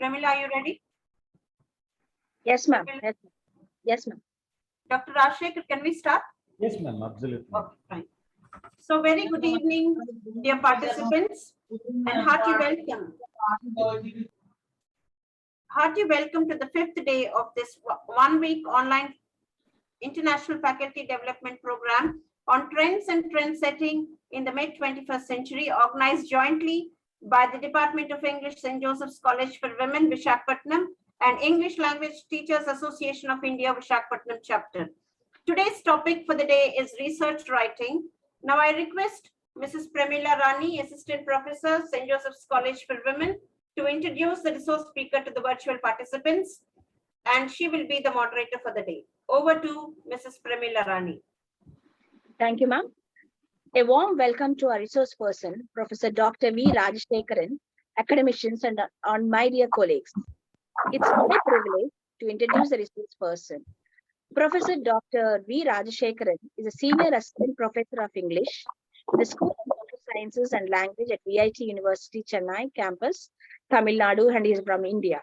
Pramila, are you ready? Yes, ma'am. Yes, ma'am. Dr. Rajshekhar, can we start? Yes, ma'am, absolutely. Okay, fine. So very good evening, dear participants, and hearty welcome. Hearty welcome to the 5th day of this one-week online International Faculty Development Program on Trends and Trend Setting in the mid-21st century, organized jointly by the Department of English, St. Joseph's College for Women, Visakhapatnam, and English Language Teachers Association of India, Visakhapatnam chapter. Today's topic for the day is research writing. Now I request Mrs. Pramila Rani, Assistant Professor, St. Joseph's College for Women, to introduce the resource speaker to the virtual participants, and she will be the moderator for the day. Over to Mrs. Pramila Rani. Thank you, ma'am. A warm welcome to our resource person, Professor Dr. V. Rajashekaran, academicians, and my dear colleagues. It's my privilege to introduce the resource person. Professor Dr. V. Rajashekaran is a senior assistant professor of English in the School of Social Sciences and Language at VIT University, Chennai campus, Tamil Nadu, and he is from India.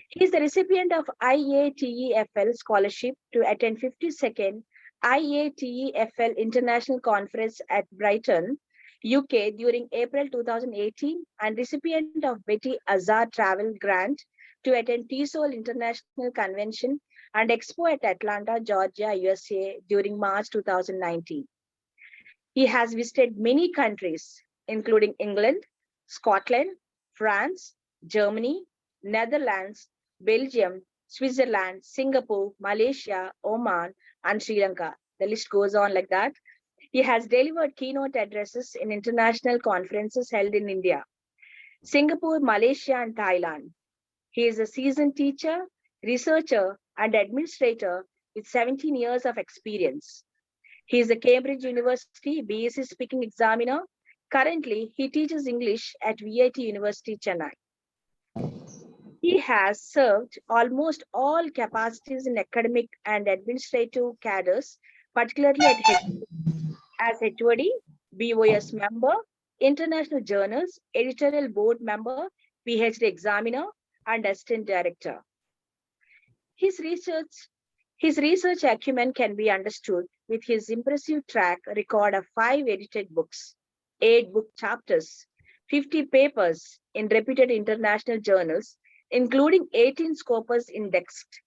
He is the recipient of IATEFL scholarship to attend 52nd IATEFL International Conference at Brighton, UK during April 2018, and recipient of Betty Azar Travel Grant to attend TESOL International Convention and Expo at Atlanta, Georgia, USA during March 2019. He has visited many countries, including England, Scotland, France, Germany, Netherlands, Belgium, Switzerland, Singapore, Malaysia, Oman, and Sri Lanka. The list goes on like that. He has delivered keynote addresses in international conferences held in India, Singapore, Malaysia, and Thailand. He is a seasoned teacher, researcher, and administrator with 17 years of experience. He is a Cambridge University BSc speaking examiner. Currently, he teaches English at VIT University, Chennai. He has served almost all capacities in academic and administrative cadres, particularly as HOD, BOS member, international journals, editorial board member, PhD examiner, and assistant director. His research acumen can be understood with his impressive track record of 5 edited books, 8 book chapters, 50 papers in reputed international journals, including 18 Scopus indexed.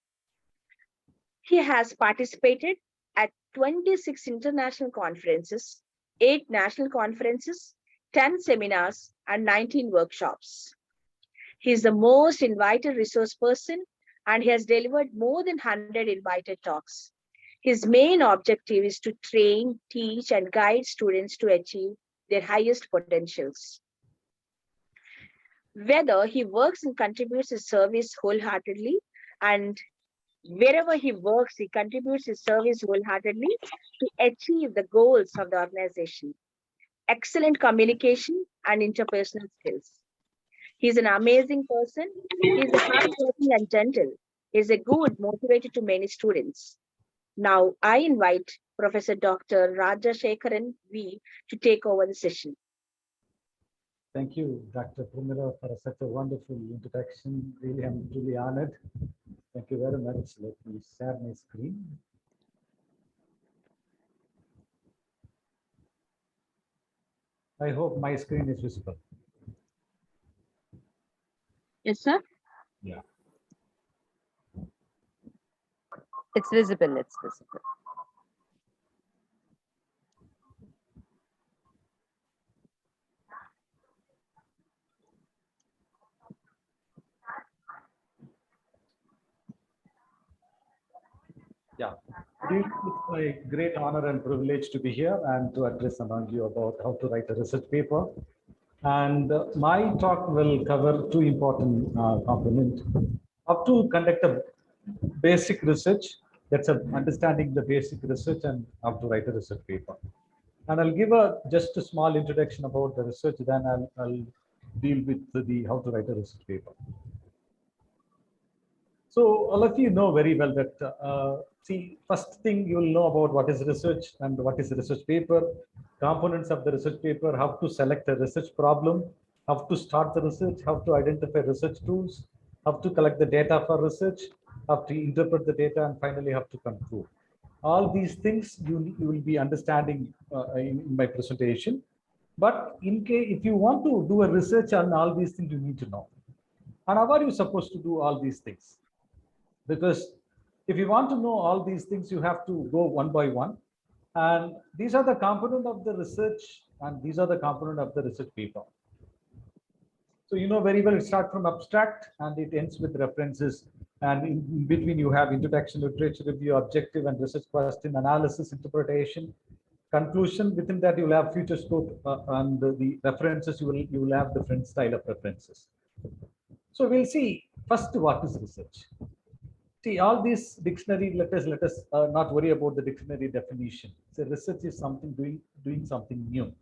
He has participated at 26 international conferences, 8 national conferences, 10 seminars, and 19 workshops. He is the most invited resource person, and he has delivered more than 100 invited talks. His main objective is to train, teach, and guide students to achieve their highest potentials. Whether he works and contributes his service wholeheartedly, and wherever he works, he contributes his service wholeheartedly to achieve the goals of the organization. Excellent communication and interpersonal skills. He's an amazing person. He's hardworking and gentle. He's a good motivator to many students. Now I invite Professor Dr. Rajashekaran V to take over the session. Thank you, Dr. Pramila, for such a wonderful introduction. Really, I'm truly honored. Thank you very much. Let me share my screen. I hope my screen is visible. Yes, sir. Yeah. It's visible. It's visible. Yeah. It's my great honor and privilege to be here and to address among you about how to write a research paper. And my talk will cover 2 important components. How to conduct a basic research, that's understanding the basic research, and how to write a research paper. And I'll give just a small introduction about the research, then I'll deal with the how to write a research paper. So all of you know very well that, first thing you'll know about what is research and what is a research paper, components of the research paper, how to select a research problem, how to start the research, how to identify research tools, how to collect the data for research, how to interpret the data, and finally how to conclude. All these things you will be understanding in my presentation. But in case if you want to do a research on all these things, you need to know. And how are you supposed to do all these things? Because if you want to know all these things, you have to go one by one. And these are the component of the research, and these are the component of the research paper. So you know very well, it starts from abstract and it ends with references. And in between, you have introduction, literature review, objective and research question, analysis, interpretation, conclusion. Within that, you will have future scope and the references. You will have different style of references. So we'll see first what is research. See, all these dictionary, let us not worry about the dictionary definition. So research is something doing something new.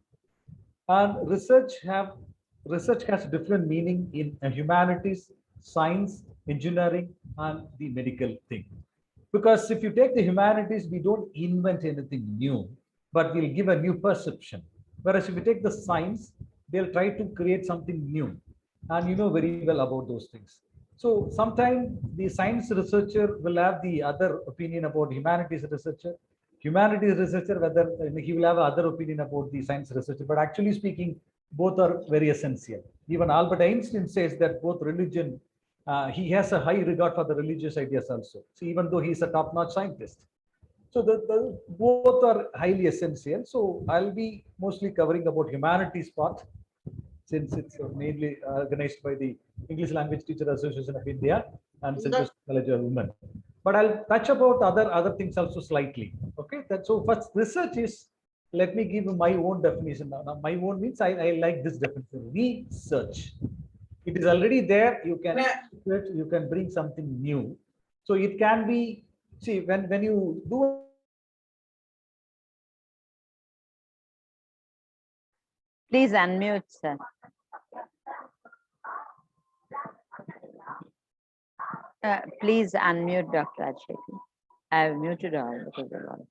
And research has different meaning in humanities, science, engineering, and the medical thing. Because if you take the humanities, we don't invent anything new, but we'll give a new perception. Whereas if you take the science, they'll try to create something new. And you know very well about those things. So sometimes the science researcher will have the other opinion about humanities researcher. Humanities researcher, whether he will have other opinion about the science researcher. But actually speaking, both are very essential. Even Albert Einstein says that both religion, he has a high regard for the religious ideas also. So even though he's a top-notch scientist. So both are highly essential. So I'll be mostly covering about humanities part, since it's mainly organized by the English Language Teacher Association of India and St. Joseph College of Women. But I'll touch about other things also slightly. Okay, so first research is, let me give you my own definition. Now my own means I like this definition. Research. It is already there. You can bring something new. So it can be, see, when you do. Please unmute, sir. Please unmute Dr. Rajshekar. I have muted all because of all.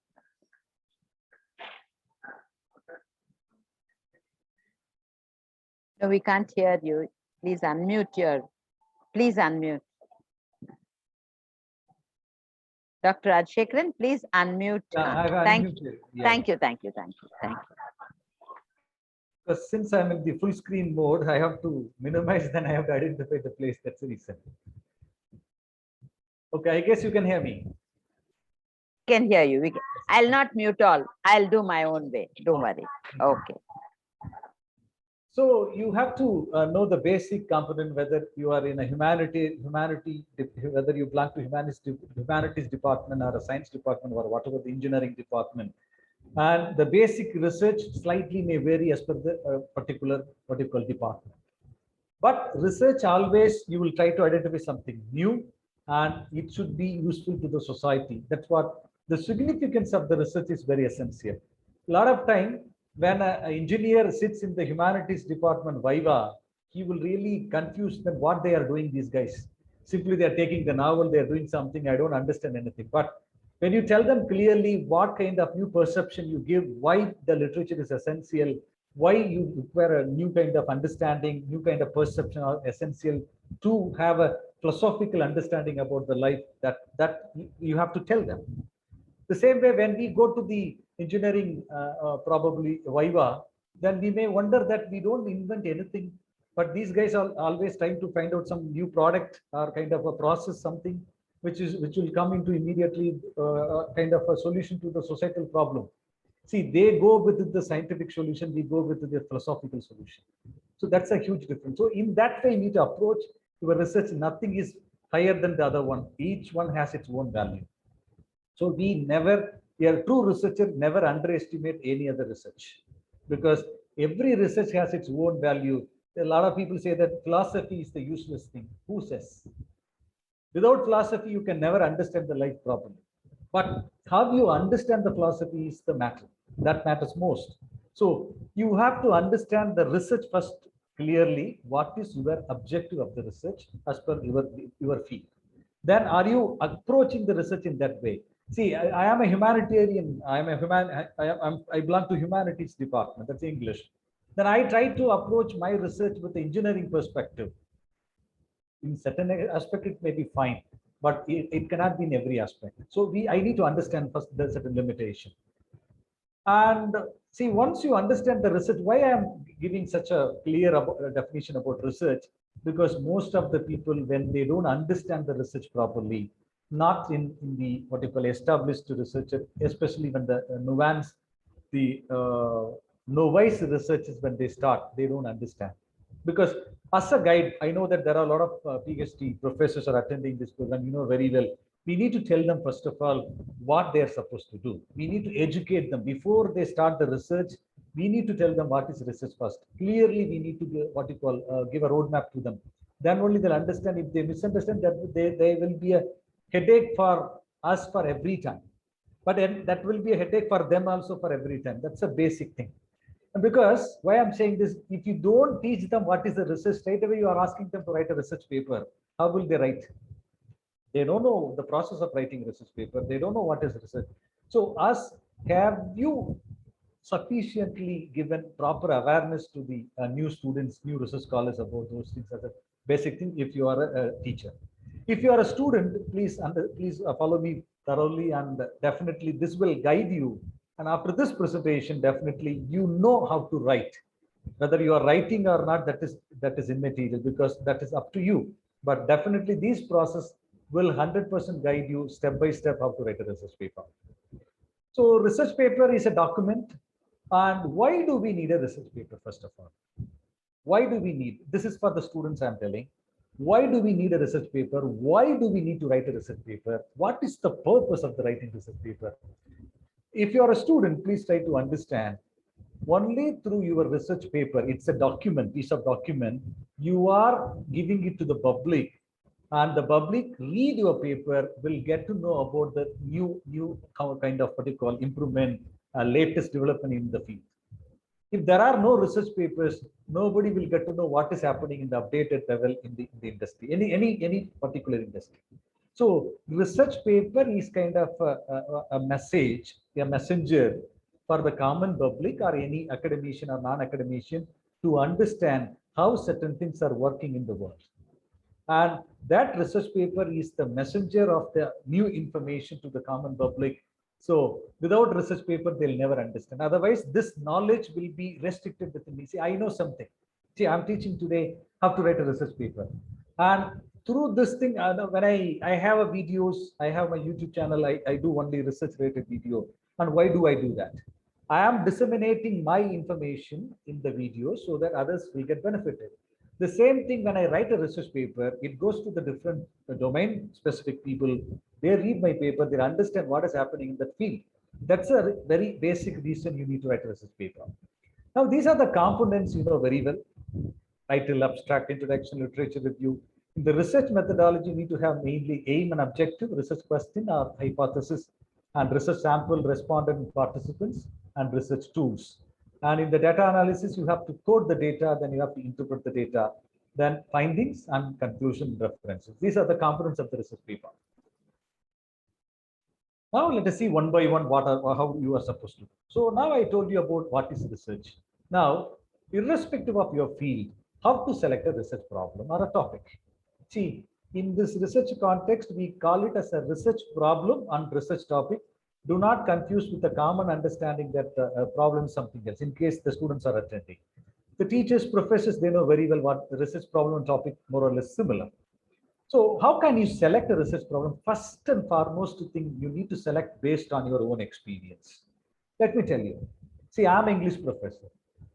No, we can't hear you. Please unmute please unmute. Dr. Rajshekharan, please unmute. Thank you. Thank you. Because since I'm in the full screen mode, I have to minimize, then I have to identify the place. That's the reason. Okay, I guess you can hear me. Can hear you. I'll not mute all. I'll do my own way. Don't worry. Okay. So you have to know the basic component, whether you are in a humanity, whether you belong to humanities department or a science department or whatever the engineering department. And the basic research slightly may vary as per the particular department. But research always, you will try to identify something new and it should be useful to the society. That's what the significance of the research is very essential. A lot of time, when an engineer sits in the humanities department Viva, he will really confuse them what they are doing, these guys. Simply they are taking the novel, they are doing something, I don't understand anything. But when you tell them clearly what kind of new perception you give, why the literature is essential, why you require a new kind of understanding, new kind of perception are essential to have a philosophical understanding about the life, that you have to tell them. The same way, when we go to the engineering, probably Viva, then we may wonder that we don't invent anything, but these guys are always trying to find out some new product or kind of a process, something which will come into immediately kind of a solution to the societal problem. See, they go with the scientific solution, we go with the philosophical solution. So that's a huge difference. So in that way, you need to approach your research. Nothing is higher than the other one. Each one has its own value. So a true researcher never underestimate any other research, because every research has its own value. A lot of people say that philosophy is the useless thing. Who says? Without philosophy, you can never understand the life properly. But how you understand the philosophy is the matter. That matters most. So you have to understand the research first clearly. What is your objective of the research as per your field? Then are you approaching the research in that way? See, I am a humanitarian. I belong to humanities department. That's English. Then I try to approach my research with the engineering perspective. In certain aspect, it may be fine, but it cannot be in every aspect. So I need to understand first the certain limitation. And see, once you understand the research, why I am giving such a clear definition about research, because most of the people, when they don't understand the research properly, not in the what you call established research, especially when the nuance, the novice researchers, when they start, they don't understand. Because as a guide, I know that there are a lot of PhD professors are attending this program, you know very well. We need to tell them, first of all, what they're supposed to do. We need to educate them before they start the research. We need to tell them what is research first. Clearly, we need to give what you call give a roadmap to them. Then only they'll understand. If they misunderstand, that they will be a headache for us for every time. But that will be a headache for them also for every time. That's a basic thing. And because why I'm saying this, if you don't teach them what is the research, straight away you are asking them to write a research paper. How will they write? They don't know the process of writing research paper. They don't know what is research. So have you sufficiently given proper awareness to the new students, new research scholars about those things as a basic thing if you are a teacher? If you are a student, please follow me thoroughly, and definitely this will guide you. And after this presentation, definitely you know how to write. Whether you are writing or not, that is immaterial, because that is up to you. But definitely this process will 100% guide you step by step how to write a research paper. So research paper is a document. And why do we need a research paper, first of all? Why do we need? This is for the students I'm telling. Why do we need a research paper? Why do we need to write a research paper? What is the purpose of the writing research paper? If you are a student, please try to understand. Only through your research paper, it's a document, piece of document, you are giving it to the public, and the public read your paper, will get to know about the new kind of what you call improvement, latest development in the field. If there are no research papers, nobody will get to know what is happening in the updated level in the industry, any particular industry. So research paper is kind of a message, a messenger for the common public or any academician or non-academician to understand how certain things are working in the world. And that research paper is the messenger of the new information to the common public. So without research paper, they'll never understand. Otherwise, this knowledge will be restricted within me. See, I know something. See, I'm teaching today how to write a research paper. And through this thing, when I have a videos, I have my YouTube channel, I do only research related video. And why do I do that? I am disseminating my information in the video so that others will get benefited. The same thing when I write a research paper, it goes to the different domain specific people. They read my paper, they understand what is happening in that field. That's a very basic reason you need to write a research paper. Now, these are the components you know very well. Title, abstract, introduction, literature review. In the research methodology, you need to have mainly aim and objective, research question or hypothesis, and research sample, respondent, participants, and research tools. And in the data analysis, you have to code the data, then you have to interpret the data, then findings and conclusion references. These are the components of the research paper. Now let us see one by one how you are supposed to do. So now I told you about what is research. Now, irrespective of your field, how to select a research problem or a topic. See, in this research context, we call it as a research problem and research topic. Do not confuse with the common understanding that problem is something else, in case the students are attending. The teachers, professors, they know very well what the research problem and topic more or less similar. So how can you select a research problem? First and foremost thing, you need to select based on your own experience. Let me tell you. See, I'm English professor.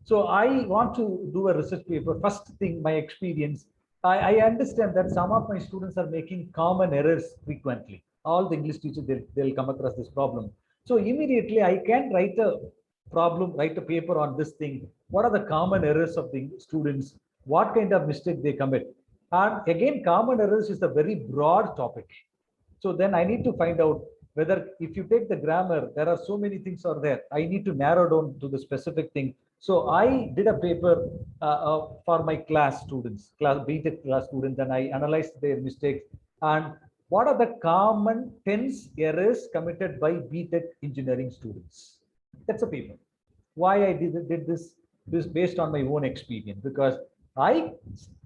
So I want to do a research paper. First thing, my experience, I understand that some of my students are making common errors frequently. All the English teachers, they'll come across this problem. So immediately I can write a paper on this thing. What are the common errors of the students? What kind of mistake they commit? And again, common errors is a very broad topic. So then I need to find out whether if you take the grammar, there are so many things are there. I need to narrow down to the specific thing. So I did a paper for my class students, BTech class students, and I analyzed their mistakes. And what are the common tense errors committed by BTech engineering students? That's a paper. Why I did this based on my own experience, because I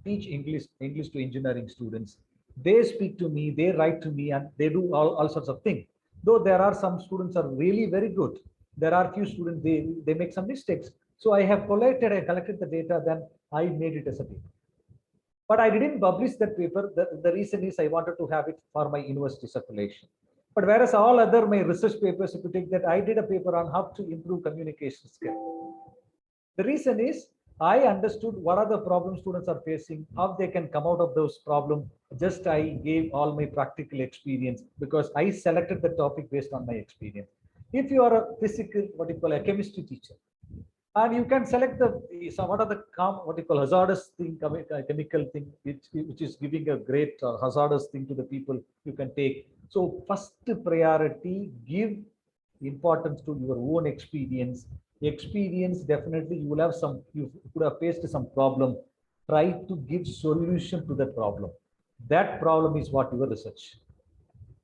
teach English to engineering students. They speak to me, they write to me, and they do all sorts of things. Though there are some students are really very good, there are few students they make some mistakes. So I have collected the data, then I made it as a paper. But I didn't publish that paper. The reason is I wanted to have it for my university circulation. But whereas all other my research papers, if you take that, I did a paper on how to improve communication skill. The reason is I understood what are the problems students are facing, how they can come out of those problems. Just I gave all my practical experience because I selected the topic based on my experience. If you are a physical, what you call a chemistry teacher, and you can select the what are the what you call hazardous thing, chemical thing, which is giving a great hazardous thing to the people you can take. So first priority, give importance to your own experience. Definitely you will have some, you could have faced some problem. Try to give solution to that problem. That problem is what your research.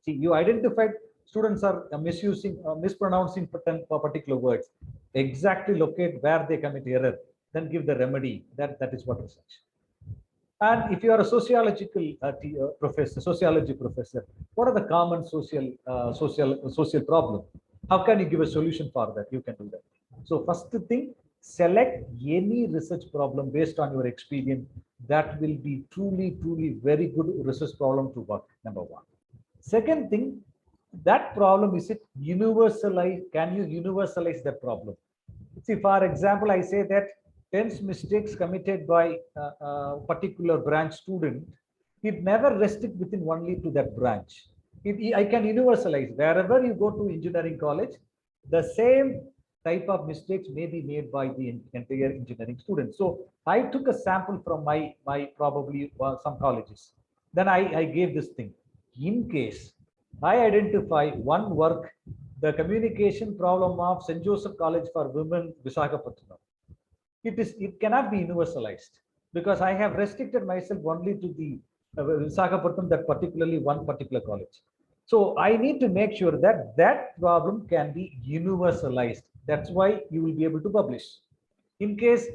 See, you identified students are misusing, mispronouncing particular words. Exactly locate where they commit error, then give the remedy. That is what research. And if you are a sociological professor, sociology professor, what are the common social problem? How can you give a solution for that? You can do that. So first thing, select any research problem based on your experience. That will be truly very good research problem to work. Number one. Second thing, that problem, is it universalized? Can you universalize that problem? See, for example, I say that 10 mistakes committed by a particular branch student, it never restrict within only to that branch. I can universalize. Wherever you go to engineering college, the same type of mistakes may be made by the entire engineering students. So I took a sample from my probably some colleges. Then I gave this thing. In case I identify one work, the communication problem of St. Joseph College for Women, Visakhapatnam. It cannot be universalized because I have restricted myself only to the Visakhapatnam, that particularly one particular college. So I need to make sure that that problem can be universalized. That's why you will be able to publish. In case,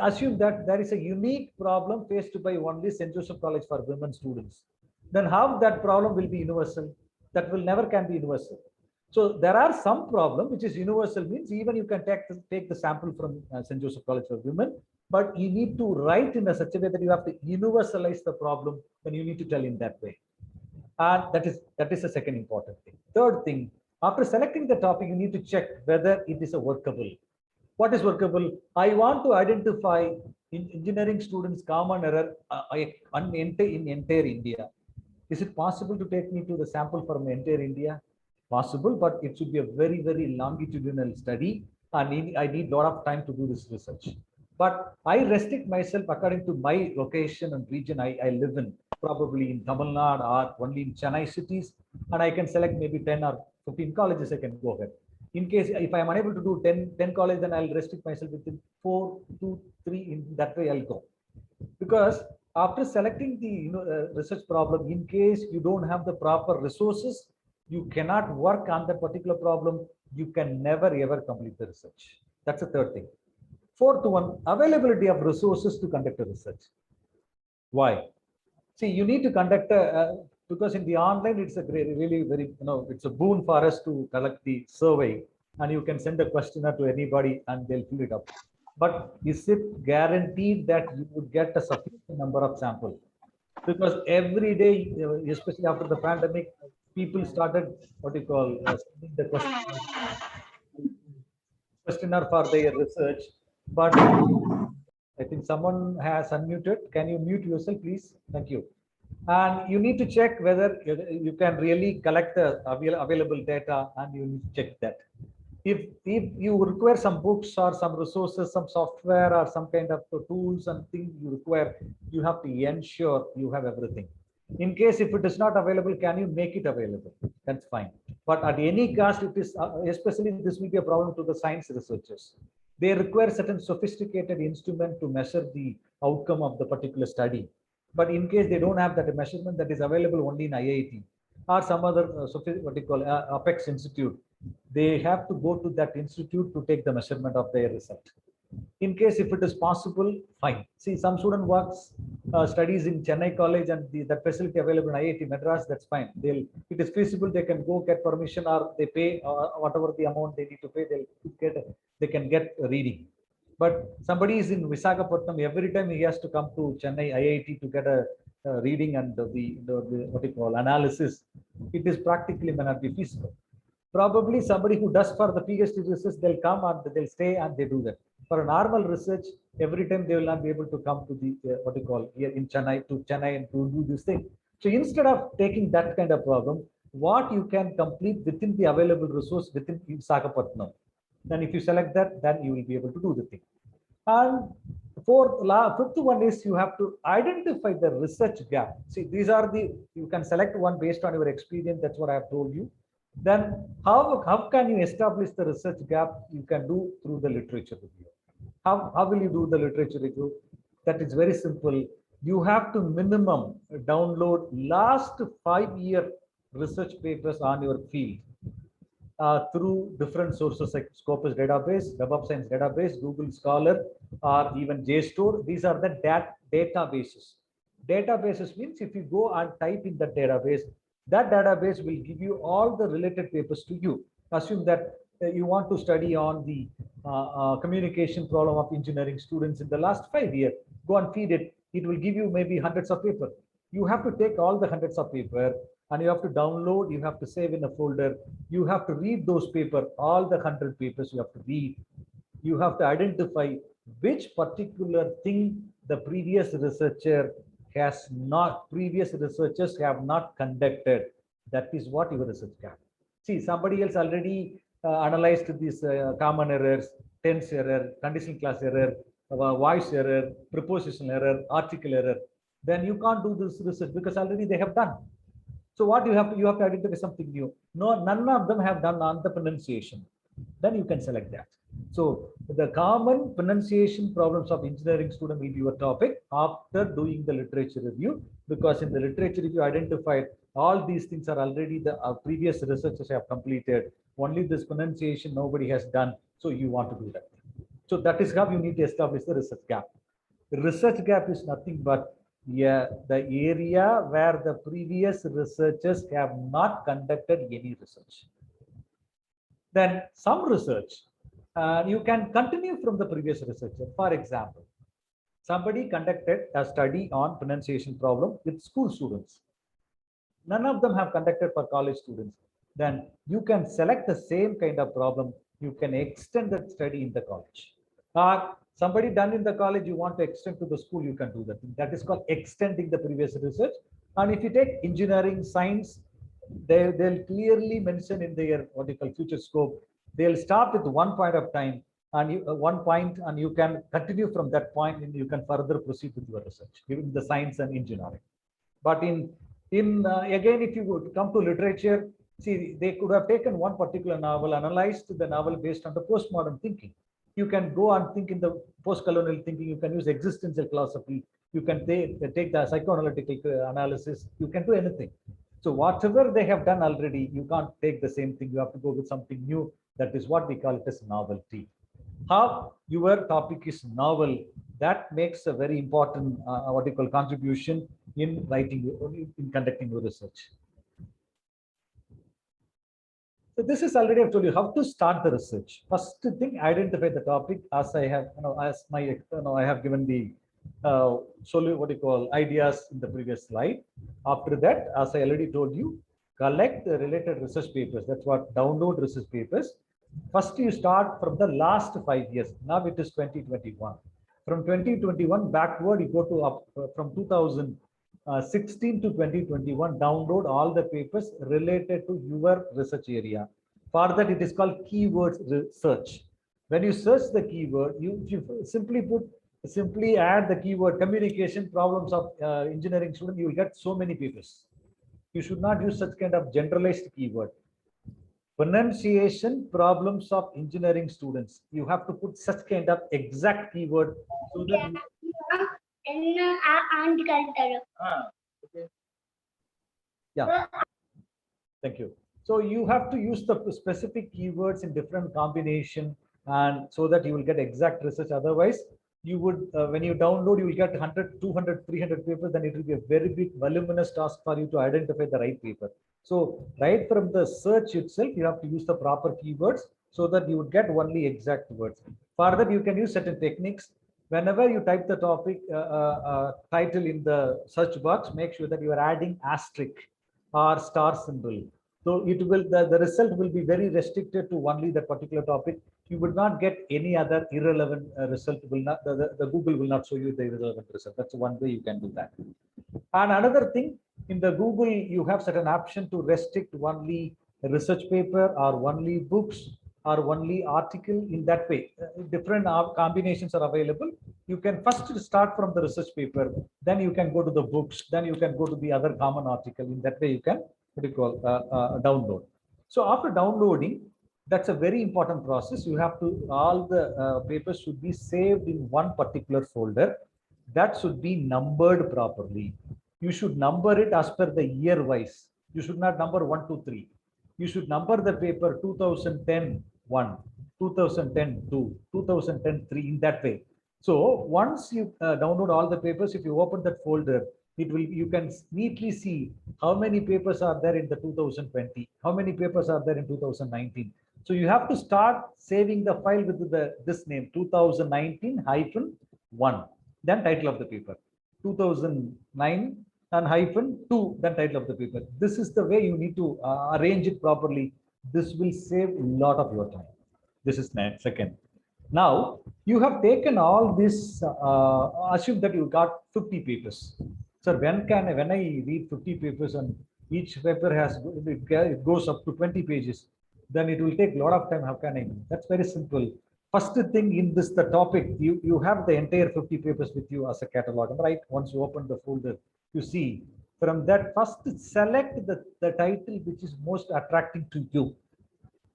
assume that there is a unique problem faced by only St. Joseph College for women students, then how that problem will be universal? That will never can be universal. So there are some problem which is universal, means even you can take the sample from St. Joseph College for Women, but you need to write in a such a way that you have to universalize the problem, then you need to tell in that way. And that is the second important thing. Third thing, after selecting the topic, you need to check whether it is a workable. What is workable? I want to identify in engineering students common error in entire India. Is it possible to take me to the sample from entire India? Possible, but it should be a very longitudinal study. I need a lot of time to do this research. But I restrict myself according to my location and region I live in, probably in Tamil Nadu or only in Chennai cities, and I can select maybe 10 or 15 colleges. I can go ahead. In case if I am unable to do 10 colleges, then I'll restrict myself within 4, 2, 3. In that way, I'll go. Because after selecting the research problem, in case you don't have the proper resources, you cannot work on that particular problem. You can never ever complete the research. That's the third thing. Fourth one, availability of resources to conduct a research. Why? See, you need to conduct because in the online, it's a really very, it's a boon for us to collect the survey, and you can send a questionnaire to anybody and they'll fill it up. But is it guaranteed that you would get a sufficient number of samples? Because every day, especially after the pandemic, people started what you call sending the questionnaire for their research. But I think someone has unmuted. Can you mute yourself, please? Thank you. And you need to check whether you can really collect the available data, and you need to check that. If you require some books or some resources, some software or some kind of tools and things you require, you have to ensure you have everything. In case if it is not available, can you make it available? That's fine. But at any cost, it is especially this will be a problem to the science researchers. They require certain sophisticated instrument to measure the outcome of the particular study. But in case they don't have that measurement that is available only in IIT or some other what you call Apex Institute, they have to go to that institute to take the measurement of their result. In case if it is possible, fine. See, some student works, studies in Chennai College and that facility available in IIT Madras, that's fine. It is feasible, they can go get permission or they pay whatever the amount they need to pay, they can get reading. But somebody is in Visakhapatnam, every time he has to come to Chennai IIT to get a reading and the what you call analysis, it is practically may not be feasible. Probably somebody who does for the PhD research, they'll come and they'll stay and they do that. For a normal research, every time they will not be able to come to the what you call here in Chennai and to do this thing. So instead of taking that kind of problem, what you can complete within the available resource within Visakhapatnam, then if you select that, then you will be able to do the thing. And fifth one is you have to identify the research gap. See, these are you can select one based on your experience. That's what I have told you. Then how can you establish the research gap? You can do through the literature review. How will you do the literature review? That is very simple. You have to minimum download last 5-year research papers on your field through different sources like Scopus database, Web of Science database, Google Scholar, or even JSTOR. These are the databases. Databases means if you go and type in the database, that database will give you all the related papers to you. Assume that you want to study on the communication problem of engineering students in the last 5 years. Go and feed it. It will give you maybe hundreds of paper. You have to take all the hundreds of paper and you have to download, you have to save in a folder. You have to read those papers, all the 100 papers you have to read. You have to identify which particular thing the previous researchers have not conducted. That is what your research gap. See, somebody else already analyzed these common errors, tense error, conditional class error, voice error, preposition error, article error. Then you can't do this research because already they have done. So what you have to identify something new. No, none of them have done on the pronunciation. Then you can select that. So the common pronunciation problems of engineering student will be your topic after doing the literature review, because in the literature review identified all these things are already the previous researchers have completed. Only this pronunciation nobody has done. So you want to do that. So that is how you need to establish the research gap. The research gap is nothing but the area where the previous researchers have not conducted any research. Then some research you can continue from the previous researcher. For example, somebody conducted a study on pronunciation problem with school students. None of them have conducted for college students. Then you can select the same kind of problem. You can extend that study in the college. Somebody done in the college, you want to extend to the school, you can do that. That is called extending the previous research. And if you take engineering, science, they'll clearly mention in their what you call future scope. They'll start with one point of time and you can continue from that point and you can further proceed with your research, given the science and engineering. But again, if you would come to literature, see, they could have taken one particular novel, analyzed the novel based on the postmodern thinking. You can go and think in the post-colonial thinking. You can use existential philosophy. You can take the psychoanalytical analysis. You can do anything. So whatever they have done already, you can't take the same thing. You have to go with something new. That is what we call it as novelty. How your topic is novel, that makes a very important what you call contribution in conducting your research. So this is already I've told you how to start the research. First thing, identify the topic. As I have, I have given the ideas in the previous slide. After that, as I already told you, collect the related research papers. That's what download research papers. First, you start from the last 5 years. Now it is 2021. From 2021 backward, you go to from 2016 to 2021. Download all the papers related to your research area. For that, it is called keywords research. When you search the keyword, you simply add the keyword communication problems of engineering student. You will get so many papers. You should not use such kind of generalized keyword. Pronunciation problems of engineering students. You have to put such kind of exact keyword so that yeah. Thank you. So you have to use the specific keywords in different combination and so that you will get exact research. Otherwise, you would, when you download, you will get 100, 200, 300 papers, then it will be a very big voluminous task for you to identify the right paper. So right from the search itself, you have to use the proper keywords so that you would get only exact words. For that, you can use certain techniques. Whenever you type the topic title in the search box, make sure that you are adding asterisk or star symbol. So it will, the result will be very restricted to only that particular topic. You would not get any other irrelevant result. Will not, the Google will not show you the irrelevant result. That's one way you can do that. And another thing, in the Google, you have certain option to restrict only research paper or only books or only article. In that way, different combinations are available. You can first start from the research paper, then you can go to the books, then you can go to the other common article. In that way, you can, what do you call, download. So after downloading, that's a very important process. You have to, all the papers should be saved in one particular folder that should be numbered properly. You should number it as per the year wise. You should not number 1, 2, 3. You should number the paper 2010 1, 2010 2, 2010 3, in that way. So once you download all the papers, if you open that folder, it will, you can neatly see how many papers are there in the 2020, how many papers are there in 2019. So you have to start saving the file with this name 2019-1, then title of the paper, 2009 and -2, then title of the paper. This is the way you need to arrange it properly. This will save a lot of your time. This is second. Now you have taken all this, assume that you got 50 papers. So when I read 50 papers and each paper has, it goes up to 20 pages, then it will take a lot of time. How can I do? That's very simple. First thing in this, the topic, you have the entire 50 papers with you as a catalog, right? Once you open the folder, you see from that, first select the title which is most attracting to you,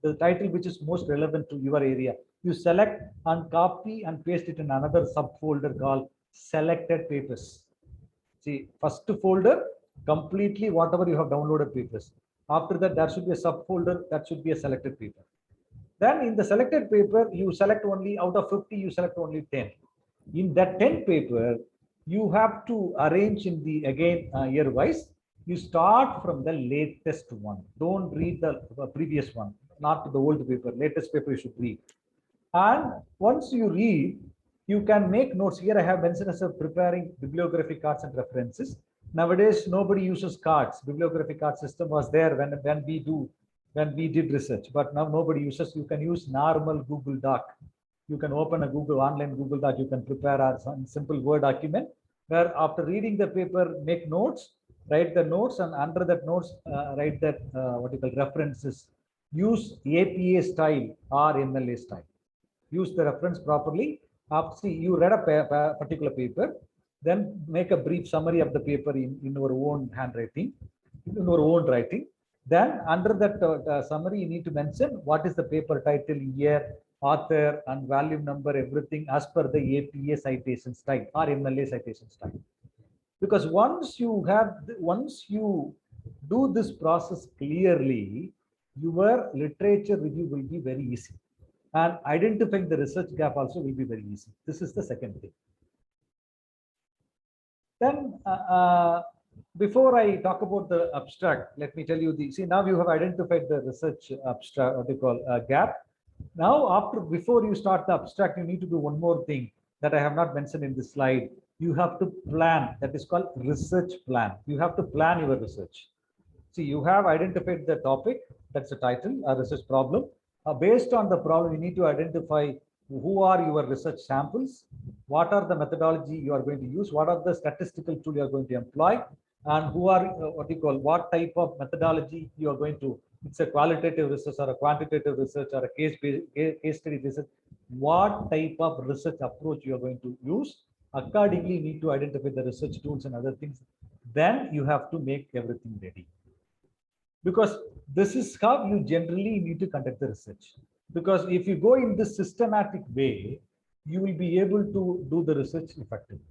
the title which is most relevant to your area. You select and copy and paste it in another subfolder called selected papers. See, first folder, completely whatever you have downloaded papers. After that, there should be a subfolder that should be a selected paper. Then in the selected paper, you select only, out of 50, you select only 10. In that 10 paper, you have to arrange in the, again, year wise. You start from the latest one. Don't read the previous one, not the old paper. Latest paper you should read. And once you read, you can make notes. Here I have mentioned as a preparing bibliography cards and references. Nowadays, nobody uses cards. Bibliography card system was there when we did research, but now nobody uses. You can use normal Google Doc. You can open a online Google Doc. You can prepare a simple Word document where after reading the paper, make notes, write the notes, and under that notes, write that what you call references. Use APA style or MLA style. Use the reference properly. See, you read a particular paper, then make a brief summary of the paper in your own handwriting, in your own writing. Then under that summary, you need to mention what is the paper title, year, author, and volume number, everything as per the APA citation style or MLA citation style. Because once you do this process clearly, your literature review will be very easy. And identifying the research gap also will be very easy. This is the second thing. Then before I talk about the abstract, let me tell you see, now you have identified the research abstract, what they call gap. Now, before you start the abstract, you need to do one more thing that I have not mentioned in this slide. You have to plan. That is called research plan. You have to plan your research. See, you have identified the topic. That's the title, a research problem. Based on the problem, you need to identify who are your research samples, what are the methodology you are going to use, what are the statistical tool you are going to employ, and who are what type of methodology you are going to. It's a qualitative research or a quantitative research or a case study research. What type of research approach you are going to use? Accordingly, you need to identify the research tools and other things. Then you have to make everything ready. Because this is how you generally need to conduct the research. Because if you go in this systematic way, you will be able to do the research effectively.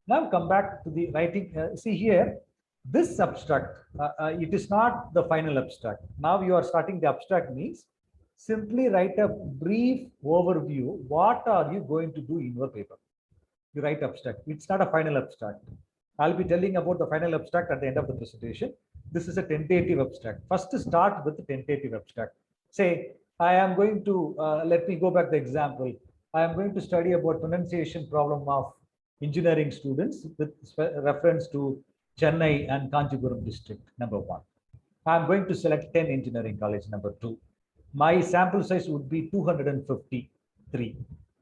Now come back to the writing. See here, this abstract, it is not the final abstract. Now you are starting the abstract means simply write a brief overview. What are you going to do in your paper? You write abstract. It's not a final abstract. I'll be telling about the final abstract at the end of the presentation. This is a tentative abstract. First, start with the tentative abstract. Say, I am going to, let me go back the example. I am going to study about pronunciation problem of engineering students with reference to Chennai and Kanchipuram district, number 1. I'm going to select 10 engineering college, number 2. My sample size would be 253.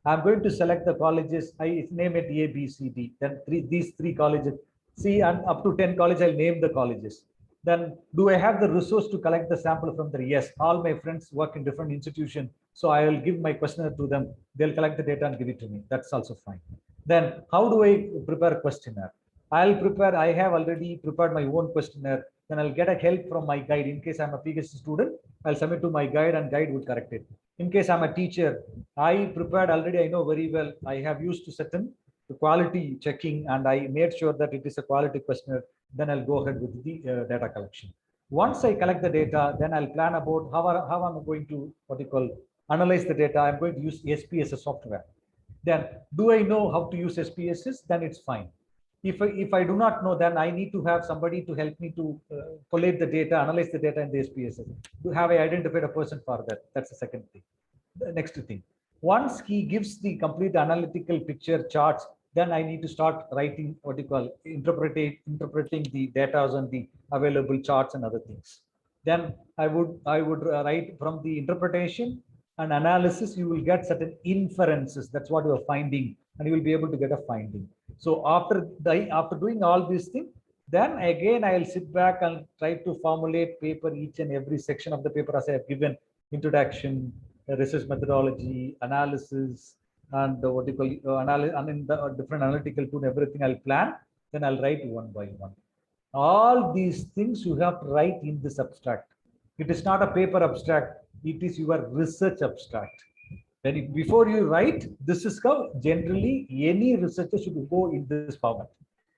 I'm going to select the colleges. I name it A, B, C, D. Then these three colleges. See, and up to 10 colleges, I'll name the colleges. Then do I have the resource to collect the sample from there? Yes, all my friends work in different institutions. So I will give my questionnaire to them. They'll collect the data and give it to me. That's also fine. Then how do I prepare a questionnaire? I have already prepared my own questionnaire. Then I'll get a help from my guide. In case I'm a PhD student, I'll submit to my guide and guide would correct it. In case I'm a teacher, I prepared already, I know very well, I have used to certain quality checking and I made sure that it is a quality questionnaire. Then I'll go ahead with the data collection. Once I collect the data, then I'll plan about how I'm going to, analyze the data. I'm going to use SPSS software. Then do I know how to use SPSS? Then it's fine. If I do not know, then I need to have somebody to help me to collate the data, analyze the data in the SPSS. Have I identified a person for that? That's the second thing. The next thing. Once he gives the complete analytical picture charts, then I need to start writing interpreting the data and the available charts and other things. Then I would write from the interpretation and analysis, you will get certain inferences. That's what you are finding, and you will be able to get a finding. So after doing all these things, then again I will sit back and try to formulate paper, each and every section of the paper as I have given: introduction, research methodology, analysis, and the different analytical tool, everything I'll plan. Then I'll write one by one. All these things you have to write in this abstract. It is not a paper abstract. It is your research abstract. Then before you write, this is how generally any researcher should go in this format.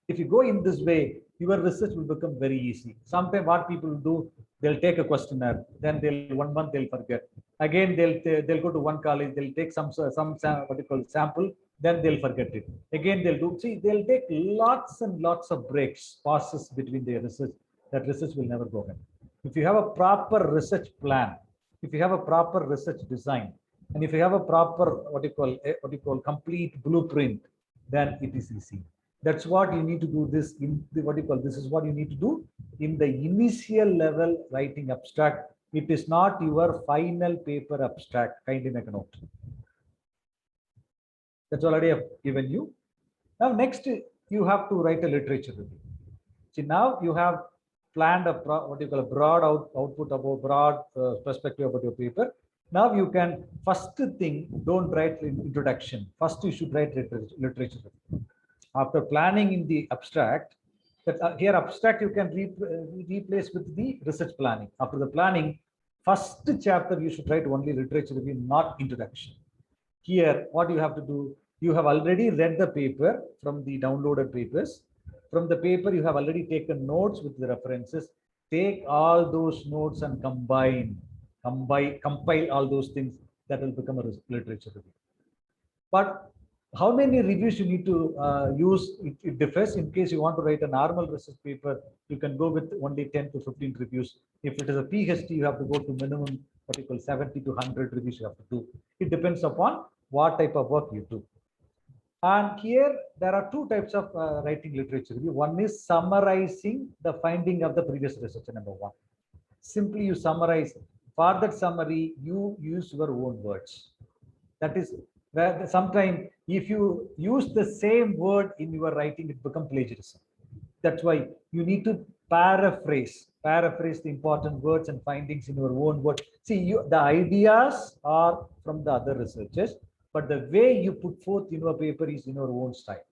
If you go in this way, your research will become very easy. Sometimes what people do, they'll take a questionnaire, then 1 month they'll forget. Again, they'll go to one college, they'll take some sample, then they'll forget it. Again, they'll take lots and lots of breaks, pauses between their research. That research will never go ahead. If you have a proper research plan, if you have a proper research design, and if you have a proper complete blueprint, then it is easy. That's what you need to do this in the this is what you need to do in the initial level writing abstract. It is not your final paper abstract. Kindly make a note. That's already I've given you. Now next you have to write a literature review. See, now you have planned a broad output about broad perspective about your paper. Now you can, first thing, don't write introduction. First you should write literature review. After planning in the abstract, here abstract you can replace with the research planning. After the planning, first chapter you should write only literature review, not introduction. Here, what you have to do, you have already read the paper from the downloaded papers. From the paper, you have already taken notes with the references. Take all those notes and compile all those things. That will become a literature review. But how many reviews you need to use, it differs. In case you want to write a normal research paper, you can go with only 10 to 15 reviews. If it is a PhD, you have to go to minimum 70 to 100 reviews you have to do. It depends upon what type of work you do. And here there are two types of writing literature review. One is summarizing the finding of the previous research, number one. Simply you summarize. For that summary, you use your own words. That is where sometimes if you use the same word in your writing, it becomes plagiarism. That's why you need to paraphrase the important words and findings in your own words. See, the ideas are from the other researchers, but the way you put forth in your paper is in your own style.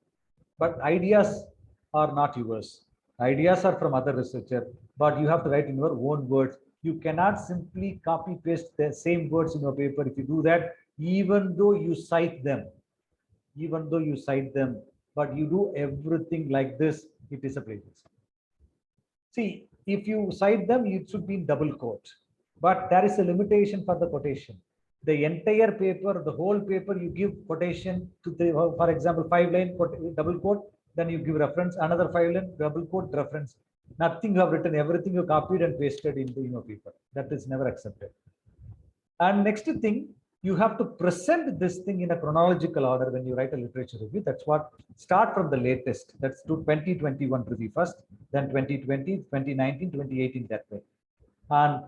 But ideas are not yours. Ideas are from other researcher, but you have to write in your own words. You cannot simply copy paste the same words in your paper. If you do that, even though you cite them, but you do everything like this, it is a plagiarism. See, if you cite them, it should be in double quote. But there is a limitation for the quotation. The entire paper, the whole paper, you give quotation to the, for example, 5-line double quote, then you give reference, another 5-line double quote reference. Nothing you have written, everything you copied and pasted into your paper. That is never accepted. And next thing, you have to present this thing in a chronological order when you write a literature review. That's what, start from the latest. That's to 2021 review first, then 2020, 2019, 2018, that way. And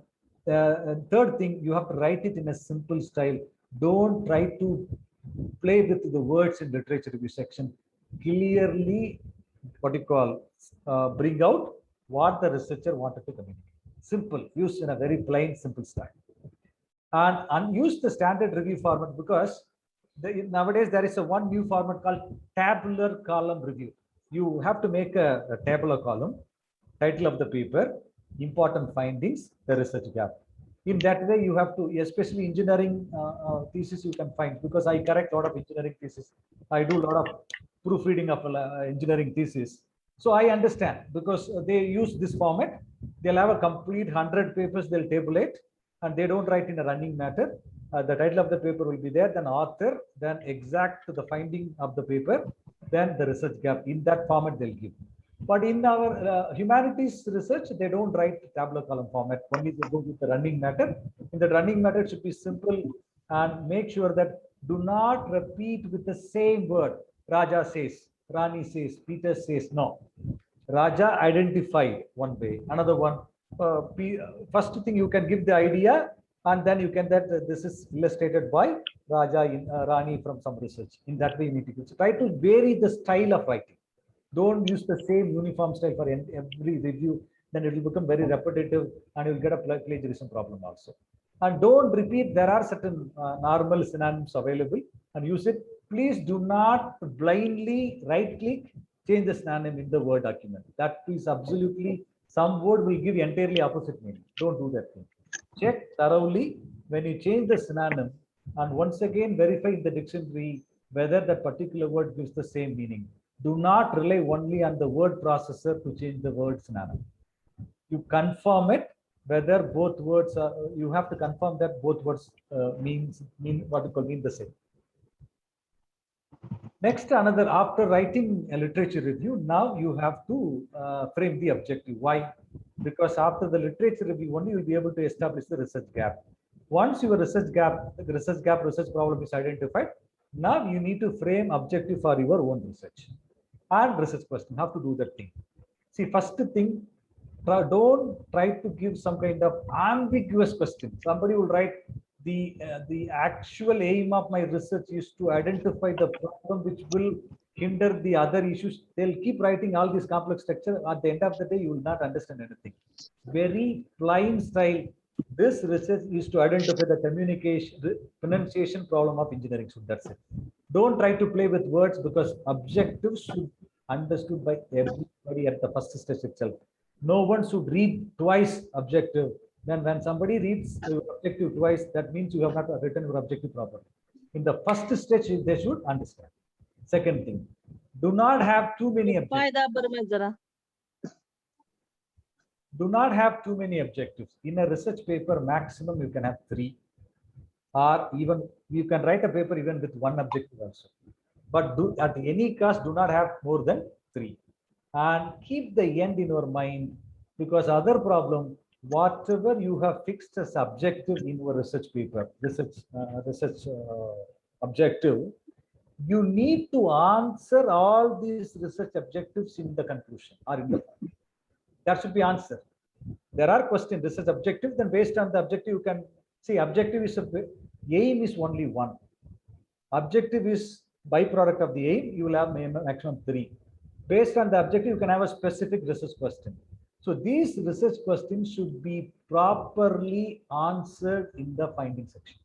third thing, you have to write it in a simple style. Don't try to play with the words in literature review section. Clearly, what you call, bring out what the researcher wanted to communicate. Simple, used in a very plain, simple style. And use the standard review format, because nowadays there is a one new format called tabular column review. You have to make a tabular column, title of the paper, important findings, the research gap. In that way, you have to, especially engineering thesis, you can find, because I correct a lot of engineering thesis. I do a lot of proofreading of engineering thesis. So I understand, because they use this format. They'll have a complete 100 papers, they'll tabulate, and they don't write in a running matter. The title of the paper will be there, then author, then exact the finding of the paper, then the research gap. In that format they'll give. But in our humanities research, they don't write tabular column format. Only they go with the running matter. In the running matter, it should be simple, and make sure that do not repeat with the same word. Raja says, Rani says, Peter says. No. Raja identified one way, another one. First thing, you can give the idea, and then you can that this is illustrated by Raja in Rani from some research. In that way, you need to use. Try to vary the style of writing. Don't use the same uniform style for every review. Then it will become very repetitive, and you'll get a plagiarism problem also. And don't repeat. There are certain normal synonyms available, and use it. Please do not blindly right-click, change the synonym in the Word document. That is absolutely, some word will give entirely opposite meaning. Don't do that thing. Check thoroughly when you change the synonym, and once again verify in the dictionary whether that particular word gives the same meaning. Do not rely only on the word processor to change the word synonym. You confirm it whether both words are. You have to confirm that both words mean what you call mean the same. Next, another, after writing a literature review, now you have to frame the objective. Why? Because after the literature review, only you'll be able to establish the research gap. Once your research problem is identified, now you need to frame objective for your own research and research question. How to do that thing? See, first thing, don't try to give some kind of ambiguous question. Somebody will write, the actual aim of my research is to identify the problem which will hinder the other issues. They'll keep writing all this complex structure. At the end of the day, you will not understand anything. Very plain style. This research is to identify the communication, pronunciation problem of engineering. So that's it. Don't try to play with words, because objectives should be understood by everybody at the first stage itself. No one should read twice objective. Then when somebody reads your objective twice, that means you have not written your objective properly. In the first stage, they should understand. Second thing, do not have too many objectives. Do not have too many objectives. In a research paper, maximum you can have 3, or even you can write a paper even with 1 objective also. But at any cost, do not have more than 3. And keep the end in your mind, because other problem, whatever you have fixed as objective in your research paper, research objective, you need to answer all these research objectives in the conclusion or in the that should be answered. There are questions, research objective, then based on the objective, you can see objective is aim is only 1. Objective is byproduct of the aim, you will have maximum 3. Based on the objective, you can have a specific research question. So these research questions should be properly answered in the finding section.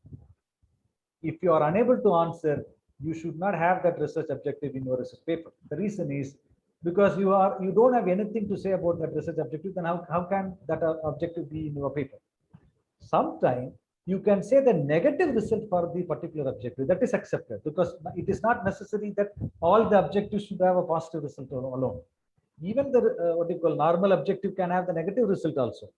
If you are unable to answer, you should not have that research objective in your research paper. The reason is because you don't have anything to say about that research objective, then how can that objective be in your paper? Sometimes you can say the negative result for the particular objective. That is accepted, because it is not necessary that all the objectives should have a positive result alone. Even the what you call normal objective can have the negative result also.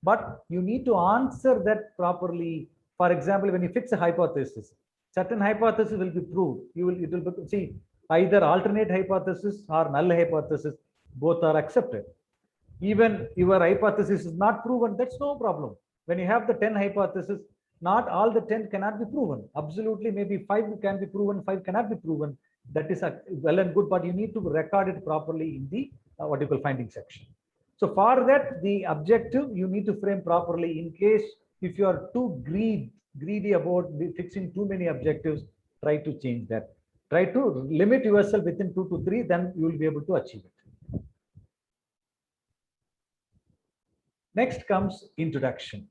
but you need to answer that properly. For example, when you fix a hypothesis, certain hypothesis will be proved. It will be, see, either alternate hypothesis or null hypothesis, both are accepted. Even your hypothesis is not proven, that's no problem. When you have the 10 hypotheses, not all the 10 cannot be proven. Absolutely, maybe 5 can be proven, 5 cannot be proven. That is well and good, but you need to record it properly in the what you call finding section. So for that, the objective you need to frame properly. In case if you are too greedy about fixing too many objectives, try to change that. Try to limit yourself within 2 to 3, then you will be able to achieve it. Next comes introduction.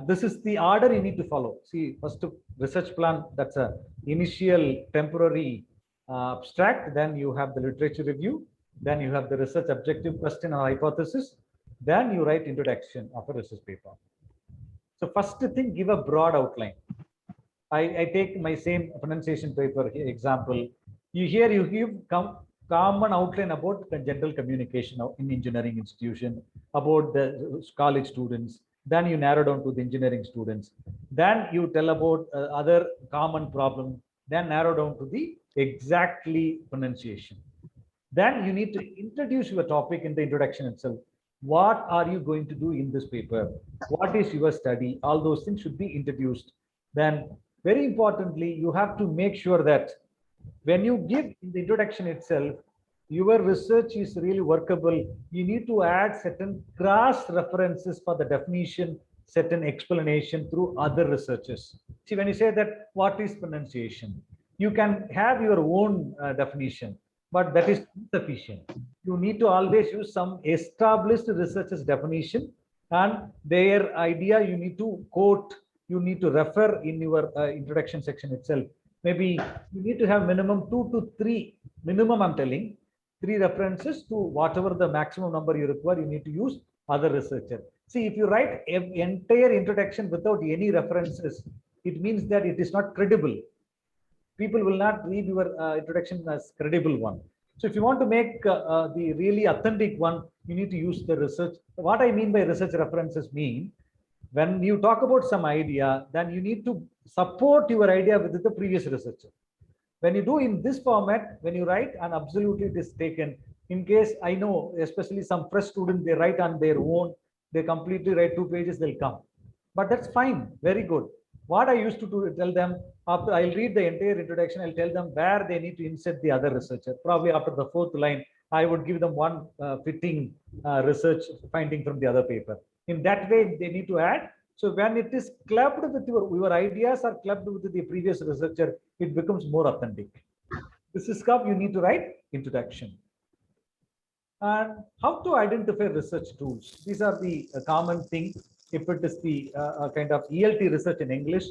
This is the order you need to follow. See, first research plan, that's a initial temporary abstract. Then you have the literature review. Then you have the research objective, question or hypothesis. Then you write introduction of a research paper. So first thing, give a broad outline. I take my same pronunciation paper example. You give common outline about the general communication in engineering institution, about the college students. Then you narrow down to the engineering students. Then you tell about other common problem. Then narrow down to the exactly pronunciation. Then you need to introduce your topic in the introduction itself. What are you going to do in this paper? What is your study? All those things should be introduced. Then very importantly, you have to make sure that when you give in the introduction itself, your research is really workable. You need to add certain cross references for the definition, certain explanation through other researchers. See, when you say that, what is pronunciation? You can have your own definition, but that is insufficient. You need to always use some established researchers' definition and their idea. You need to quote, you need to refer in your introduction section itself. Maybe you need to have minimum 2 to 3, minimum I'm telling, 3 references to whatever the maximum number you require. You need to use other researcher. See, if you write an entire introduction without any references, it means that it is not credible. People will not read your introduction as credible one. So if you want to make the really authentic one, you need to use the research. What I mean by research references mean, when you talk about some idea, then you need to support your idea with the previous researcher. When you do in this format, when you write, and absolutely it is taken. In case I know, especially some fresh students, they write on their own, they completely write 2 pages, they'll come. But that's fine, very good. What I used to do, tell them, after I'll read the entire introduction, I'll tell them where they need to insert the other researcher. Probably after the 4th line, I would give them one fitting research finding from the other paper. In that way, they need to add. So when it is clubbed with your ideas are clubbed with the previous researcher, it becomes more authentic. This is how you need to write introduction. And how to identify research tools. These are the common thing. If it is the kind of ELT research in English,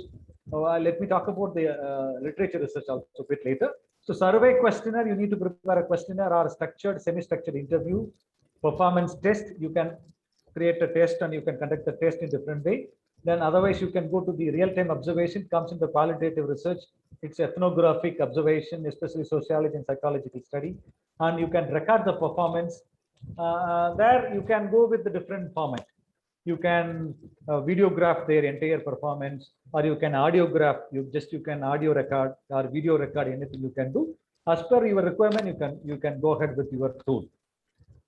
let me talk about the literature research also a bit later. So survey questionnaire, you need to prepare a questionnaire or a structured, semi-structured interview. Performance test, you can create a test and you can conduct the test in different way. Then otherwise you can go to the real-time observation, comes in the qualitative research. It's ethnographic observation, especially sociology and psychological study. And you can record the performance. There you can go with the different format. You can videograph their entire performance, or you can audiograph. You can audio record or video record, anything you can do. As per your requirement, you can go ahead with your tool.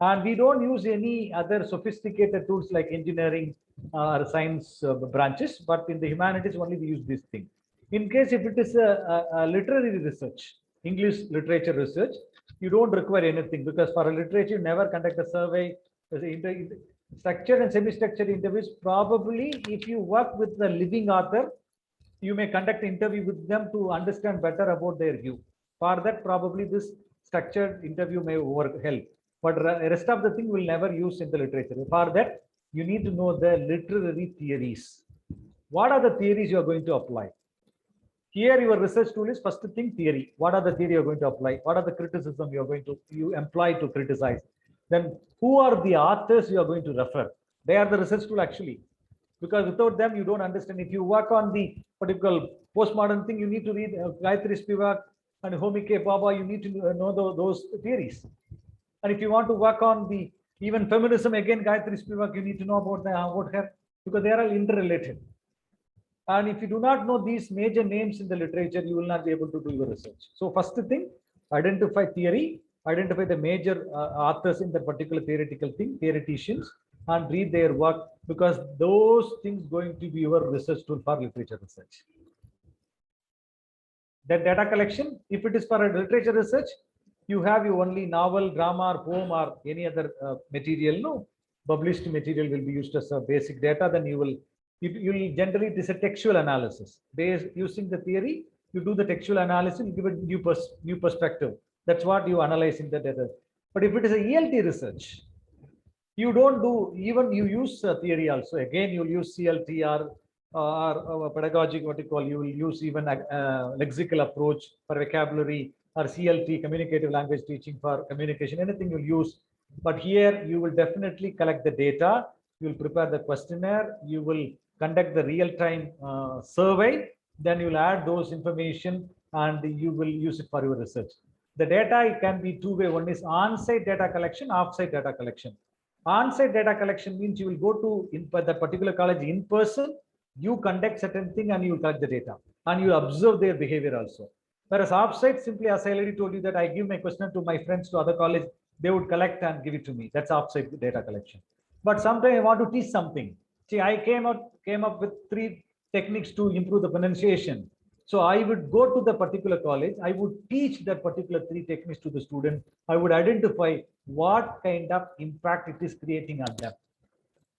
And we don't use any other sophisticated tools like engineering or science branches, but in the humanities only we use this thing. In case if it is a literary research, English literature research, you don't require anything, because for a literature, you never conduct a survey. Structured and semi-structured interviews, probably if you work with the living author, you may conduct interview with them to understand better about their view. For that, probably this structured interview may help. But the rest of the thing will never use in the literature. For that, you need to know the literary theories. What are the theories you are going to apply? Here, your research tool is first thing theory. What are the theory you are going to apply? What are the criticism you are going to employ to criticize? Then who are the authors you are going to refer? They are the research tool actually, because without them you don't understand. If you work on the particular postmodern thing, you need to read Gayatri Spivak and Homi K. Bhabha. You need to know those theories. And if you want to work on the even feminism, again Gayatri Spivak, you need to know about her. because they are all interrelated. And if you do not know these major names in the literature, you will not be able to do your research. So first thing, identify theory, identify the major authors in that particular theoretical thing, theoreticians, and read their work, because those things going to be your research tool for literature research. That data collection, if it is for a literature research, you have your only novel, drama, or poem, or any other material. No, published material will be used as a basic data. Then you will generally, it is a textual analysis based using the theory. You do the textual analysis, you give a new perspective. That's what you analyze in the data. But if it is a ELT research, you don't do, even you use theory also. Again, you'll use CLT or pedagogic, what you call, you will use even a lexical approach for vocabulary, or CLT, communicative language teaching for communication, anything you'll use. But here you will definitely collect the data, you will prepare the questionnaire, you will conduct the real-time survey, then you will add those information and you will use it for your research. The data, it can be two-way. One is on-site data collection, off-site data collection. On-site data collection means you will go to that particular college in person, you conduct certain thing and you will collect the data and you observe their behavior also. Whereas off-site, simply as I already told you, that I give my question to my friends to other college, they would collect and give it to me. That's off-site data collection. But sometimes I want to teach something. See, I came up with 3 techniques to improve the pronunciation. So I would go to the particular college, I would teach that particular 3 techniques to the student. I would identify what kind of impact it is creating on them.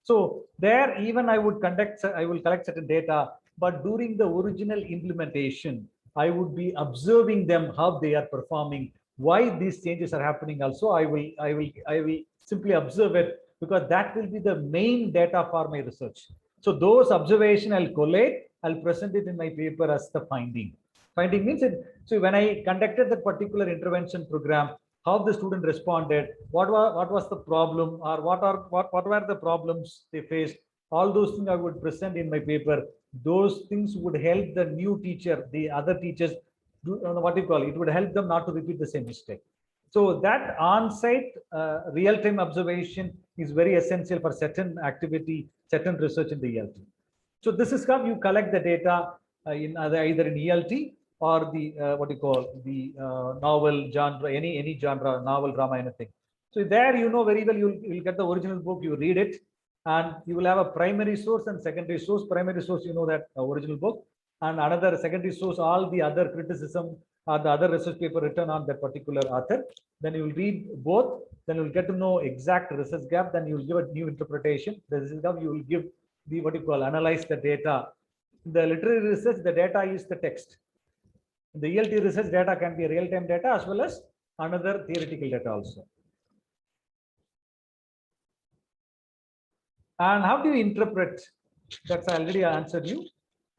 So there, even I will collect certain data, but during the original implementation, I would be observing them, how they are performing, why these changes are happening. Also, I will simply observe it, because that will be the main data for my research. So those observation I'll collate, I'll present it in my paper as the finding. Finding means it. So when I conducted that particular intervention program, how the student responded, what was the problem, or what were the problems they faced, all those things I would present in my paper. Those things would help the new teacher, the other teachers, it would help them not to repeat the same mistake. So that on-site real-time observation is very essential for certain activity, certain research in the ELT. So this is how you collect the data in either in ELT or the novel genre, any genre, novel, drama, anything. So there, very well, you'll get the original book, you read it, and you will have a primary source and secondary source. Primary source, that original book, and another secondary source, all the other criticism or the other research paper written on that particular author. Then you will read both, then you will get to know exact research gap, then you will give a new interpretation. This is how you will give the analyze the data. The literary research, the data is the text. The ELT research data can be real-time data as well as another theoretical data also. And how do you interpret? That's already answered you.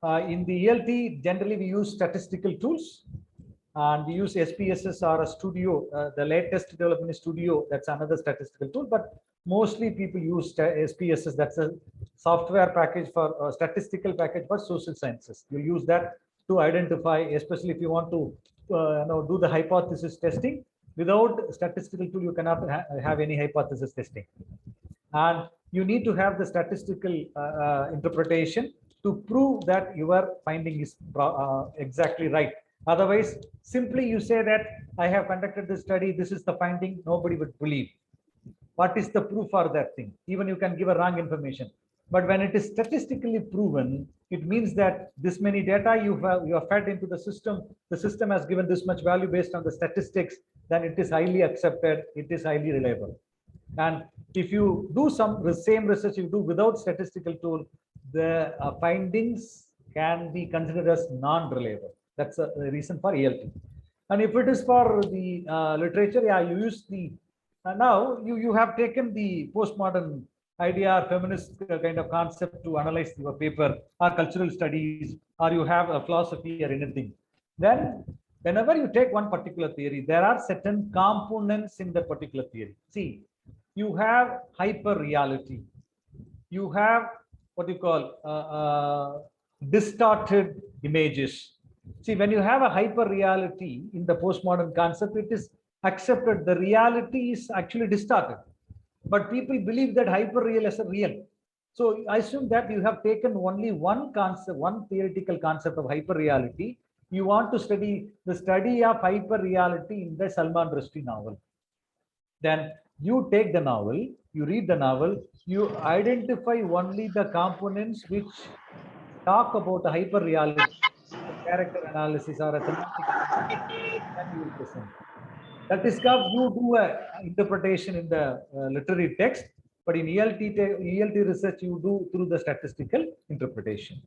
In the ELT, generally we use statistical tools, and we use SPSS or a Studio. The latest development is Studio. That's another statistical tool, but mostly people use SPSS. That's a software package for statistical package for social sciences. You use that to identify, especially if you want to do the hypothesis testing. Without statistical tool, you cannot have any hypothesis testing, and you need to have the statistical interpretation to prove that your finding is exactly right. Otherwise, simply you say that I have conducted this study, this is the finding, nobody would believe. What is the proof for that thing? Even you can give a wrong information. But when it is statistically proven, it means that this many data you have fed into the system has given this much value based on the statistics, then it is highly accepted, it is highly reliable. And if you do the same research you do without statistical tool, the findings can be considered as non-reliable. That's a reason for ELT. And if it is for the literature, yeah, you use the now you have taken the postmodern idea or feminist kind of concept to analyze your paper, or cultural studies, or you have a philosophy or anything. Then whenever you take one particular theory, there are certain components in that particular theory. See, you have hyper reality, you have distorted images. See, when you have a hyper reality in the postmodern concept, it is accepted. The reality is actually distorted, but people believe that hyper real is a real. So I assume that you have taken only one concept, one theoretical concept of hyperreality. You want to study the study of hyperreality in the Salman Rushdie novel. Then you take the novel, you read the novel, you identify only the components which talk about the hyperreality, a character analysis or a thematic analysis, and you will present. That is called you do a interpretation in the literary text, but in ELT research you do through the statistical interpretation.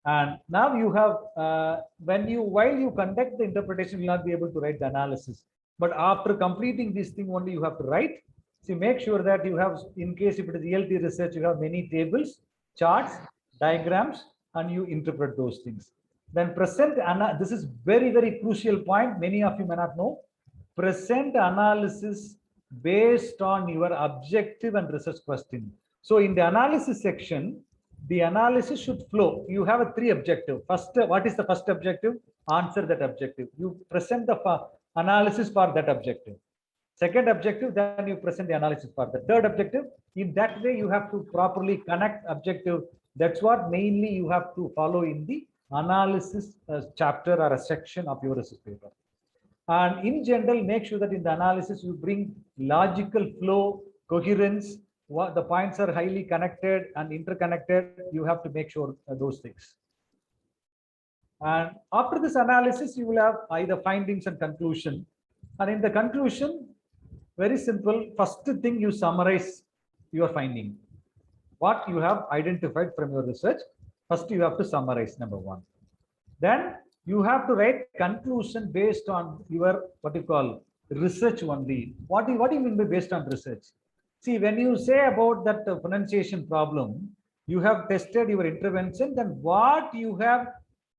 And now you have while you conduct the interpretation, you will not be able to write the analysis. But after completing this thing, only you have to write. So make sure that you have, in case if it is ELT research, you have many tables, charts, diagrams, and you interpret those things. Then present, this is very, very crucial point. Many of you may not know. Present analysis based on your objective and research question. So in the analysis section, the analysis should flow. You have a 3 objective. First, what is the first objective? Answer that objective. You present the analysis for that objective. Second objective, then you present the analysis for the third objective. In that way, you have to properly connect objective. That's what mainly you have to follow in the analysis chapter or a section of your research paper. And in general, make sure that in the analysis you bring logical flow, coherence. The points are highly connected and interconnected. You have to make sure those things. And after this analysis, you will have either findings and conclusion. And in the conclusion, very simple. First thing, you summarize your finding. What you have identified from your research. First, you have to summarize, number 1. Then you have to write conclusion based on your what you call research only. What do you mean by based on research? See, when you say about that pronunciation problem, you have tested your intervention, then what you have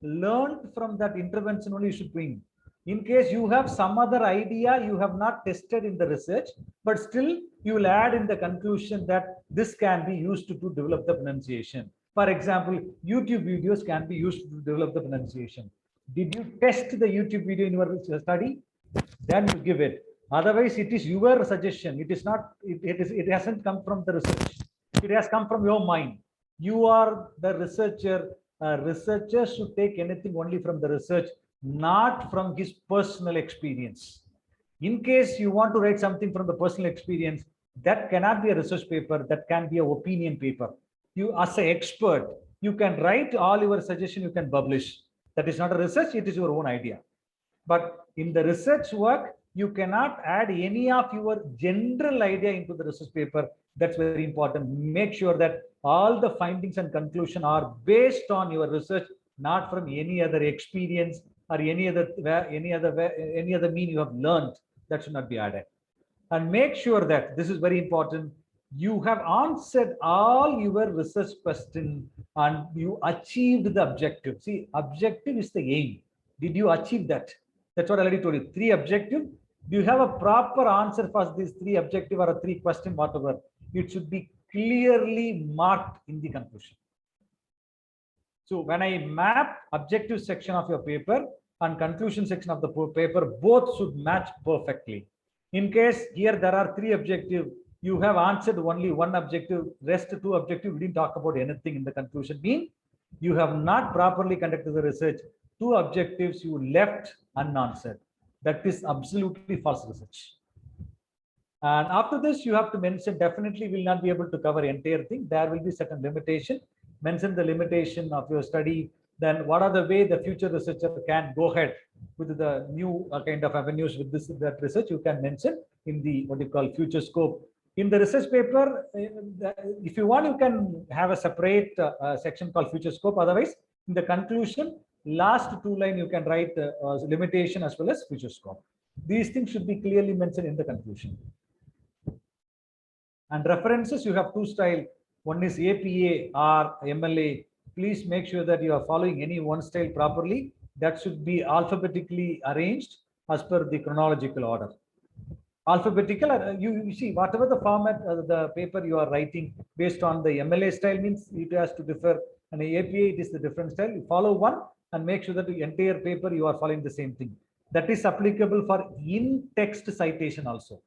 learned from that intervention only you should bring. In case you have some other idea you have not tested in the research, but still you will add in the conclusion that this can be used to develop the pronunciation. For example, YouTube videos can be used to develop the pronunciation. Did you test the YouTube video in your study? Then you give it. Otherwise, it is your suggestion. It is not. It hasn't come from the research. It has come from your mind. You are the researcher. A researcher should take anything only from the research, not from his personal experience. In case you want to write something from the personal experience, that cannot be a research paper. That can be an opinion paper. You, as an expert, you can write all your suggestion. You can publish. That is not a research. It is your own idea. But in the research work, you cannot add any of your general idea into the research paper. That's very important. Make sure that all the findings and conclusion are based on your research, not from any other experience or any other mean you have learned. That should not be added. And make sure that this is very important. You have answered all your research questions and you achieved the objective. See, objective is the aim. Did you achieve that? That's what I already told you. 3 objective. Do you have a proper answer for these 3 objective or a 3 question, whatever? It should be clearly marked in the conclusion. So when I map objective section of your paper and conclusion section of the paper, both should match perfectly. In case here there are 3 objectives, you have answered only 1 objective, rest 2 objective, we didn't talk about anything in the conclusion. Mean you have not properly conducted the research. 2 objectives you left unanswered. That is absolutely false research. And after this, you have to mention, definitely will not be able to cover entire thing. There will be certain limitation. Mention the limitation of your study. Then what are the way the future researcher can go ahead with the new kind of avenues with that research you can mention in the what you call future scope. In the research paper, if you want, you can have a separate section called future scope. Otherwise, in the conclusion, last 2 lines you can write limitation as well as future scope. These things should be clearly mentioned in the conclusion. And references, you have 2 styles. One is APA or MLA. Please make sure that you are following any one style properly. That should be alphabetically arranged as per the chronological order. Alphabetical, you see, whatever the format, the paper you are writing based on the MLA style means it has to differ. And the APA, it is the different style. You follow one and make sure that the entire paper you are following the same thing. That is applicable for in-text citation also.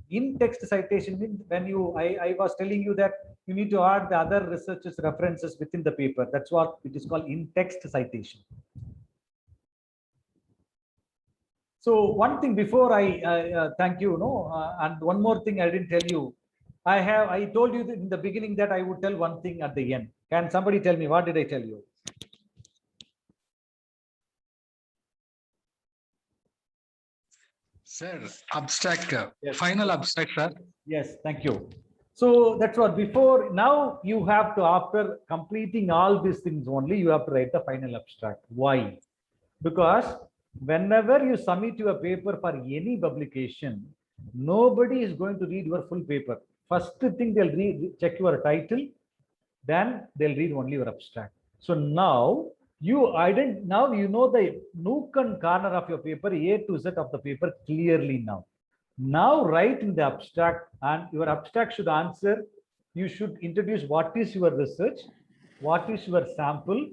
In-text citation means when I was telling you that you need to add the other researchers' references within the paper. That's what it is called in-text citation. So one thing before I thank you, and one more thing I didn't tell you. I told you in the beginning that I would tell one thing at the end. Can somebody tell me what did I tell you? Sir, abstract, Yes. final abstract, sir. Yes, thank you. So that's what before now you have to, after completing all these things only, you have to write the final abstract. Why? Because whenever you submit your paper for any publication, nobody is going to read your full paper. First thing they'll read, check your title, then they'll read only your abstract. So now you know the nook and corner of your paper, A to Z of the paper clearly now. Now write in the abstract, and your abstract should answer. You should introduce what is your research, what is your sample,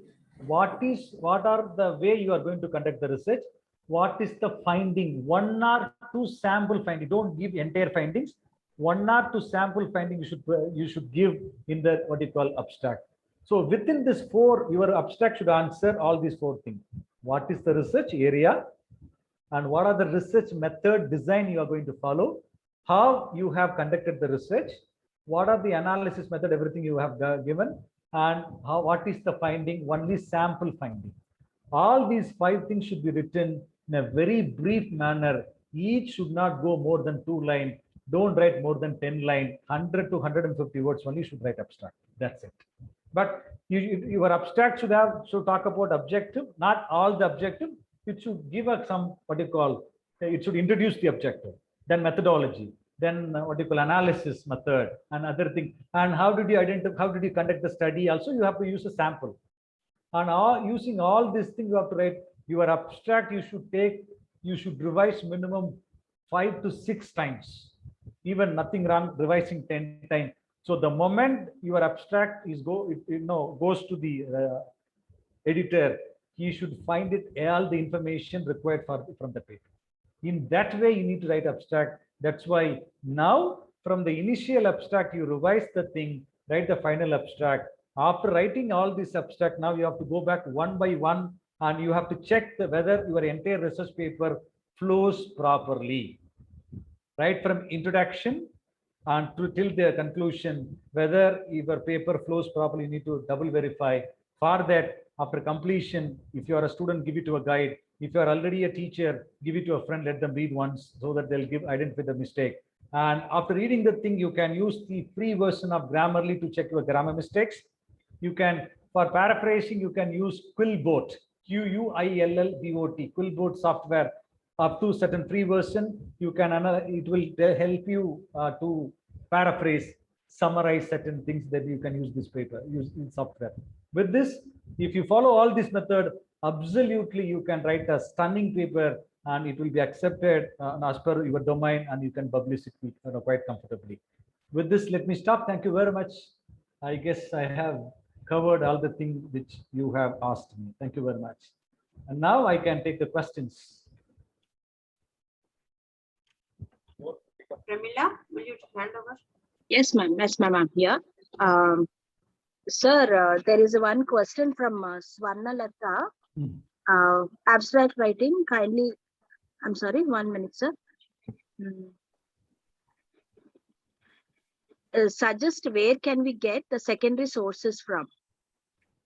what are the way you are going to conduct the research, what is the finding, 1 or 2 sample finding. Don't give entire findings. 1 or 2 sample findings you should give in the what you call abstract. So within this 4, your abstract should answer all these 4 things. What is the research area? And what are the research method design you are going to follow? How you have conducted the research? What are the analysis method, everything you have given? And what is the finding? Only sample finding. All these 5 things should be written in a very brief manner. Each should not go more than 2 lines. Don't write more than 10 lines. 100 to 150 words only should write abstract. That's it. But your abstract should talk about objective, not all the objective. It should give us some it should introduce the objective, then methodology, then analysis method and other thing. And how did you conduct the study? Also, you have to use a sample. And using all these things, you have to write your abstract. You should revise minimum 5 to 6 times. Even nothing wrong revising 10 times. So the moment your abstract goes to the editor, he should find all the information required from the paper. In that way, you need to write abstract. That's why now from the initial abstract, you revise the thing, write the final abstract. After writing all this abstract, now you have to go back one by one, and you have to check whether your entire research paper flows properly. Right from introduction and till the conclusion, whether your paper flows properly, you need to double verify. For that, after completion, if you are a student, give it to a guide. If you are already a teacher, give it to a friend, let them read once so that they'll identify the mistake. And after reading the thing, you can use the free version of Grammarly to check your grammar mistakes. You can, for paraphrasing, you can use Quillbot, Quillbot, Quillbot software. Up to certain free version, you can it will help you to paraphrase, summarize certain things that you can use this paper, use in software. With this, if you follow all this method, absolutely you can write a stunning paper and it will be accepted as per your domain, and you can publish it quite comfortably. With this, let me stop. Thank you very much. I guess I have covered all the things which you have asked me. Thank you very much. And now I can take the questions. Pramila, will you hand over? Yes, ma'am. Yes, ma'am. I'm here. Sir, there is one question from Swarnalata. Abstract writing, kindly. I'm sorry, 1 minute, sir. Suggest where can we get the secondary sources from?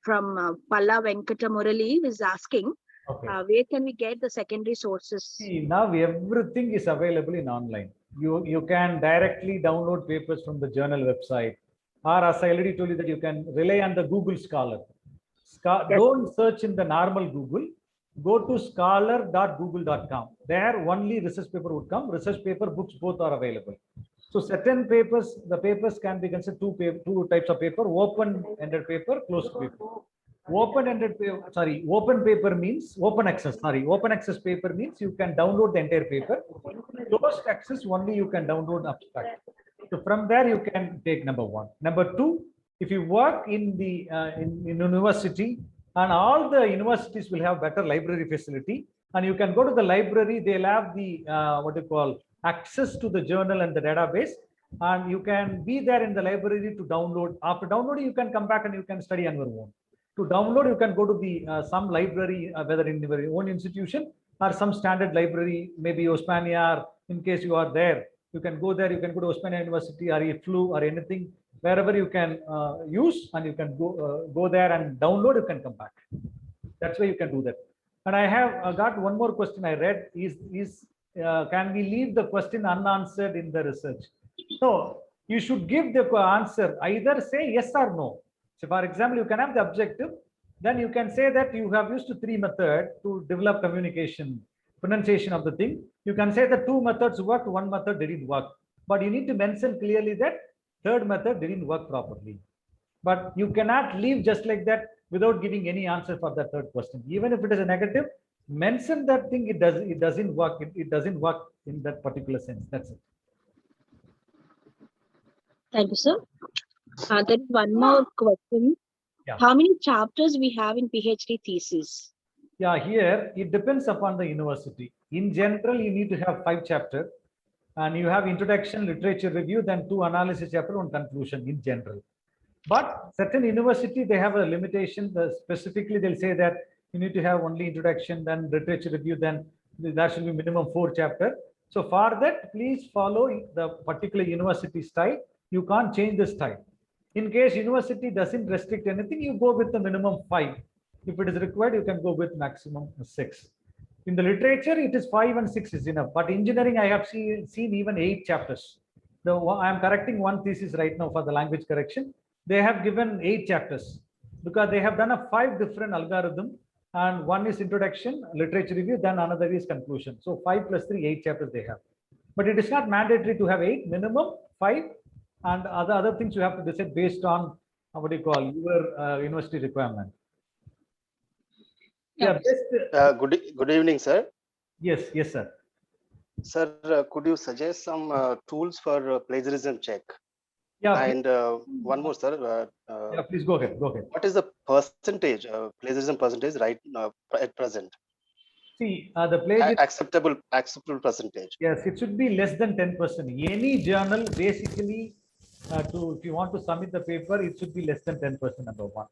From Palla Venkata Murali is asking, Okay. Where can we get the secondary sources? See, now everything is available in online. You can directly download papers from the journal website, or as I already told you that you can rely on the Google Scholar. Yes. Don't search in the normal Google. Go to scholar.google.com. There only research paper would come. Research paper, books, both are available. So certain papers, the papers can be considered two types of paper: open-ended paper, closed paper. Open-ended paper, open paper means open access. Open access paper means you can download the entire paper. Closed access, only you can download abstract. So from there you can take number 1. Number 2, if you work in the in university, and all the universities will have better library facility, and you can go to the library. They'll have the access to the journal and the database, and you can be there in the library to download. After downloading, you can come back and you can study on your own. To download, you can go to the some library, whether in your own institution or some standard library, maybe Osmania, or in case you are there, you can go there, you can go to Osmania University or IFLU or anything, wherever you can use, and you can go there and download, you can come back. That's why you can do that. And I have got one more question I read is can we leave the question unanswered in the research? So you should give the answer, either say yes or no. So for example, you can have the objective, then you can say that you have used 3 methods to develop communication, pronunciation of the thing. You can say the 2 methods worked, 1 method didn't work. But you need to mention clearly that 3rd method didn't work properly. But you cannot leave just like that without giving any answer for the 3rd question. Even if it is a negative, mention that thing, it doesn't work. It doesn't work in that particular sense. That's it. Thank you, sir. There is one more question. Yeah. How many chapters we have in PhD thesis? Yeah, here it depends upon the university. In general, you need to have 5 chapters, and you have introduction, literature review, then 2 analysis chapter, 1 conclusion in general. But certain university, they have a limitation. Specifically, they'll say that you need to have only introduction, then literature review, then there should be minimum 4 chapters. So for that, please follow the particular university style. You can't change the style. In case university doesn't restrict anything, you go with the minimum 5. If it is required, you can go with maximum 6. In the literature, it is 5 and 6 is enough. But engineering, I have seen even 8 chapters. I am correcting one thesis right now for the language correction. They have given 8 chapters because they have done a 5 different algorithm, and one is introduction, literature review, then another is conclusion. So 5 plus 3, 8 chapters they have. But it is not mandatory to have 8, minimum 5, and other things you have to decide based on what do you call your university requirement. Yeah. Good evening, sir. Yes, sir. Sir, could you suggest some tools for plagiarism check? Yeah. And one more, sir. Yeah, please go ahead. What is the percentage, plagiarism percentage right now at present? See, the plagiarism acceptable percentage. Yes, it should be less than 10%. Any journal, basically, if you want to submit the paper, it should be less than 10%. Number 1.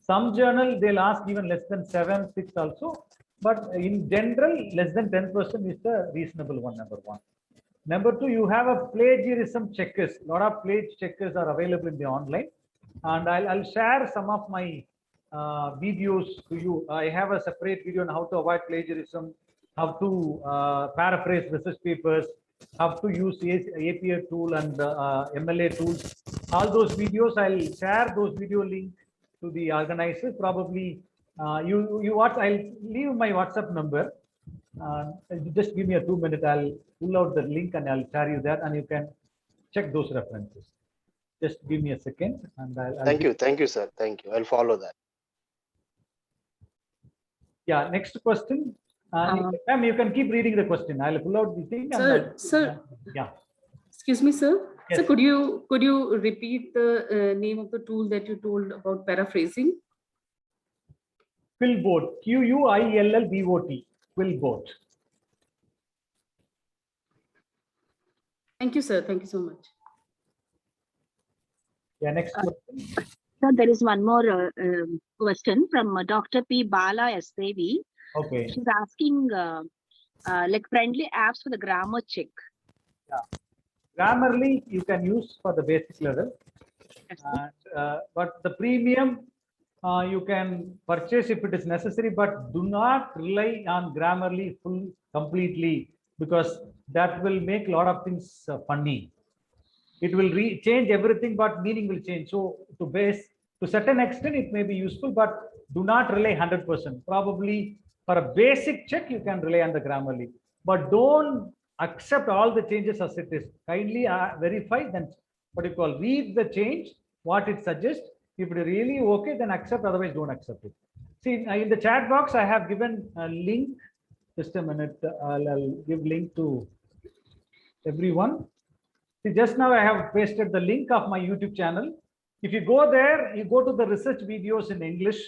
Some journal they'll ask even less than 7, 6 also. But in general, less than 10% is the reasonable one. Number 1. Number 2, you have a plagiarism checkers. A lot of plagiarism checkers are available in the online, and I'll share some of my videos to you. I have a separate video on how to avoid plagiarism, how to paraphrase research papers, how to use APA tool and MLA tools. All those videos, I'll share those video links to the organizers. Probably you watch. I'll leave my WhatsApp number. Just give me a 2 minutes. I'll pull out the link and I'll share you that, and you can check those references. Just give me a second, and I'll Thank you, sir. Thank you. I'll follow that. Yeah. Next question. Ma'am, you can keep reading the question. I'll pull out the thing. Sir. Yeah. Excuse me, sir. Yes. So could you repeat the name of the tool that you told about paraphrasing? Quillbot. QUILLBOT. Quillbot. Thank you, sir. Thank you so much. Yeah. Next question. So there is one more question from Dr. P. Bala SAV. Okay. She's asking like friendly apps for the grammar check. Yeah. Grammarly you can use for the basic level, but the premium you can purchase if it is necessary, but do not rely on Grammarly completely, because that will make a lot of things funny. It will change everything, but meaning will change. So to certain extent it may be useful, but do not rely 100%. Probably for a basic check you can rely on the Grammarly, but don't accept all the changes as it is. Kindly verify, then read the change, what it suggests. If it is really okay, then accept, otherwise don't accept it. See, in the chat box I have given a link. Just a minute, I'll give link to everyone. See, just now I have pasted the link of my YouTube channel. If you go there, you go to the research videos in English,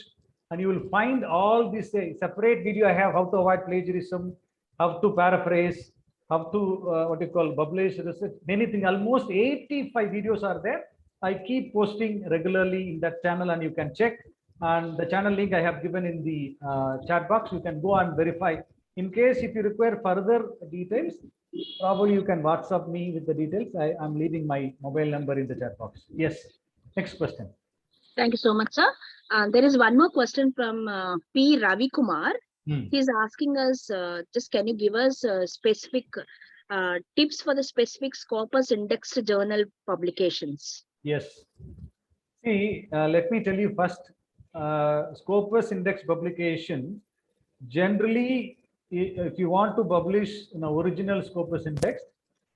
and you will find all this separate video. I have how to avoid plagiarism, how to paraphrase, how to what you call publish research, anything. Almost 85 videos are there. I keep posting regularly in that channel, and you can check. And the channel link I have given in the chat box. You can go and verify. In case if you require further details, probably you can WhatsApp me with the details. I am leaving my mobile number in the chat box. Yes. Next question. Thank you so much, sir. There is one more question from P. Ravi Kumar. He's asking us, just can you give us specific tips for the specific Scopus indexed journal publications? Yes. See, let me tell you first, Scopus index publication, generally, if you want to publish an original Scopus index,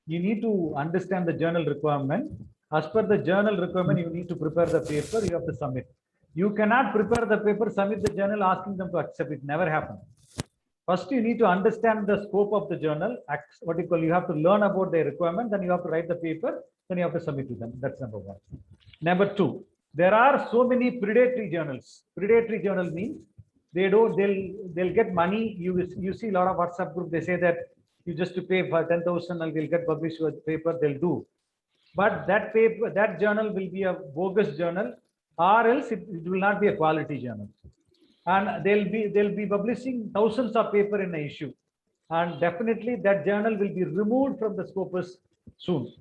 you need to understand the journal requirement. As per the journal requirement, you need to prepare the paper, you have to submit. You cannot prepare the paper, submit the journal, asking them to accept it. Never happen. First, you need to understand the scope of the journal. What you call, you have to learn about their requirement, then you have to write the paper, then you have to submit to them. That's number one. Number two, there are so many predatory journals. Predatory journal means they'll get money. You see a lot of WhatsApp group, they say that you just to pay for 10,000 and will get published with paper, they'll do. But that paper, that journal will be a bogus journal, or else it will not be a quality journal. And they'll be publishing thousands of paper in an issue. And definitely that journal will be removed from the Scopus soon.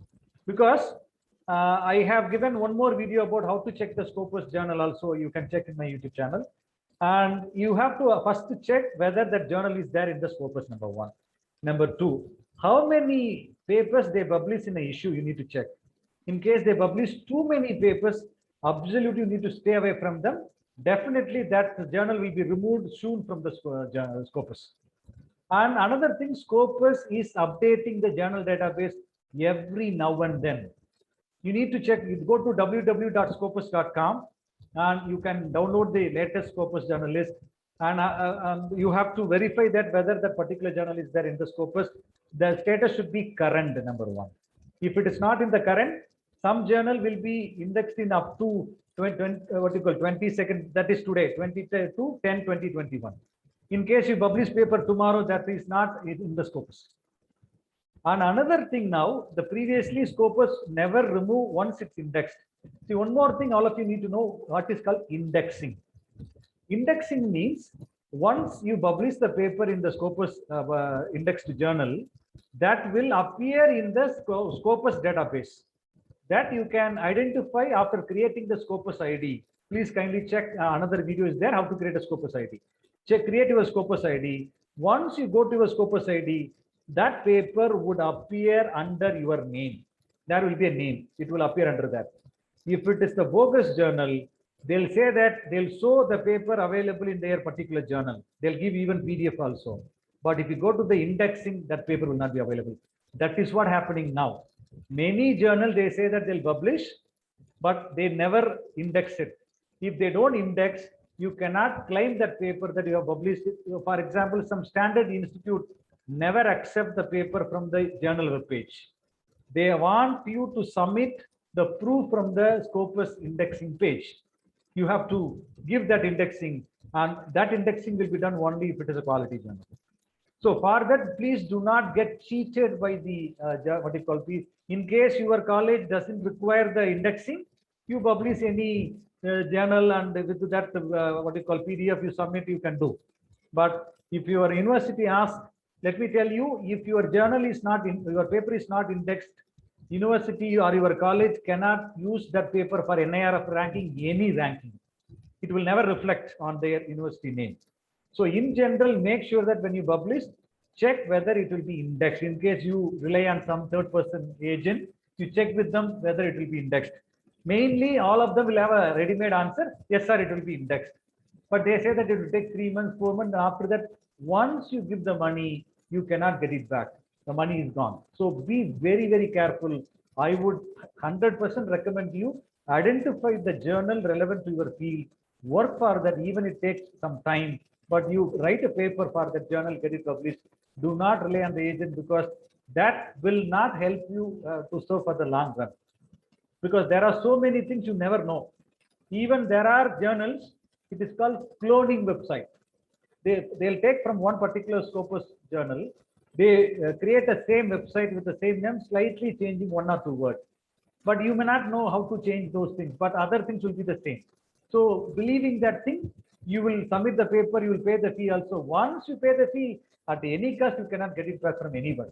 Because I have given one more video about how to check the Scopus journal also. You can check in my YouTube channel. And you have to first check whether that journal is there in the Scopus, number one. Number two, how many papers they publish in an issue, you need to check. In case they publish too many papers, absolutely you need to stay away from them. Definitely that journal will be removed soon from the Scopus. And another thing, Scopus is updating the journal database every now and then. You need to check, you go to www.scopus.com and you can download the latest Scopus journal list. And you have to verify that whether that particular journal is there in the Scopus. The status should be current, number one. If it is not in the current, some journal will be indexed in up to 22nd, that is today, 22/10/2021. In case you publish paper tomorrow, that is not in the Scopus. And another thing now, the previously Scopus never remove once it's indexed. See, one more thing all of you need to know what is called indexing. Indexing means once you publish the paper in the Scopus indexed journal, that will appear in the Scopus database. That you can identify after creating the Scopus ID. Please kindly check, another video is there, how to create a Scopus ID. Create your Scopus ID. Once you go to your Scopus ID, that paper would appear under your name. There will be a name, it will appear under that. If it is the bogus journal, they'll say that they'll show the paper available in their particular journal. They'll give even PDF also. But if you go to the indexing, that paper will not be available. That is what happening now. Many journals, they say that they'll publish, but they never index it. If they don't index, you cannot claim that paper that you have published. For example, some standard institute never accept the paper from the journal web page. They want you to submit the proof from the Scopus indexing page. You have to give that indexing, and that indexing will be done only if it is a quality journal. So for that, please do not get cheated by the what you call. In case your college doesn't require the indexing, you publish any journal, and with that what you call PDF you submit, you can do. But if your university asks, let me tell you, if your journal is not in, your paper is not indexed, university or your college cannot use that paper for NIRF ranking, any ranking. It will never reflect on their university name. So in general, make sure that when you publish, check whether it will be indexed. In case you rely on some third-person agent, you check with them whether it will be indexed. Mainly, all of them will have a ready-made answer. Yes, sir, it will be indexed. But they say that it will take 3 months, 4 months. After that, once you give the money, you cannot get it back. The money is gone. So be very, very careful. I would 100% recommend you identify the journal relevant to your field. Work for that, even it takes some time. But you write a paper for that journal, get it published. Do not rely on the agent, because that will not help you to serve for the long run. Because there are so many things you never know. Even there are journals, it is called cloning website. They'll take from one particular Scopus journal, They create the same website with the same name, slightly changing one or two words. But you may not know how to change those things, but other things will be the same. So believing that thing, you will submit the paper, you will pay the fee also. Once you pay the fee, at any cost, you cannot get it back from anybody.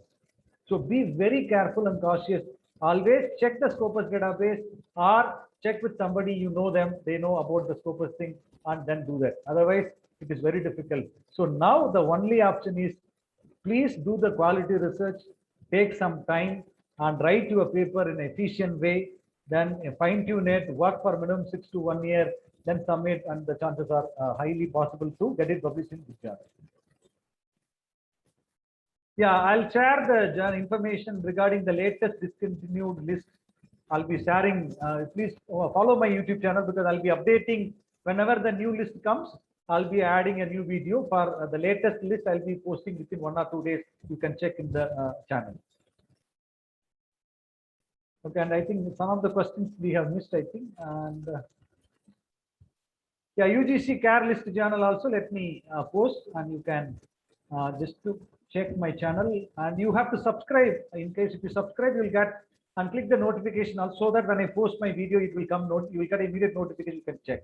So be very careful and cautious. Always check the Scopus database or check with somebody you know them, they know about the Scopus thing, and then do that. Otherwise, it is very difficult. So now the only option is please do the quality research, take some time and write your paper in an efficient way, then fine tune it, work for minimum 6 to 1 year, then submit, and the chances are highly possible to get it published in this journal. Yeah, I'll share the information regarding the latest discontinued list. I'll be sharing, please follow my YouTube channel because I'll be updating whenever the new list comes. I'll be adding a new video for the latest list. I'll be posting within 1 or 2 days. You can check in the channel. Okay, and I think some of the questions we have missed, I think. And yeah, UGC CARE list journal also let me post, and you can just to check my channel, and you have to subscribe. In case if you subscribe, you'll get and click the notification also, so that when I post my video, it will come. You will get immediate notification. You can check.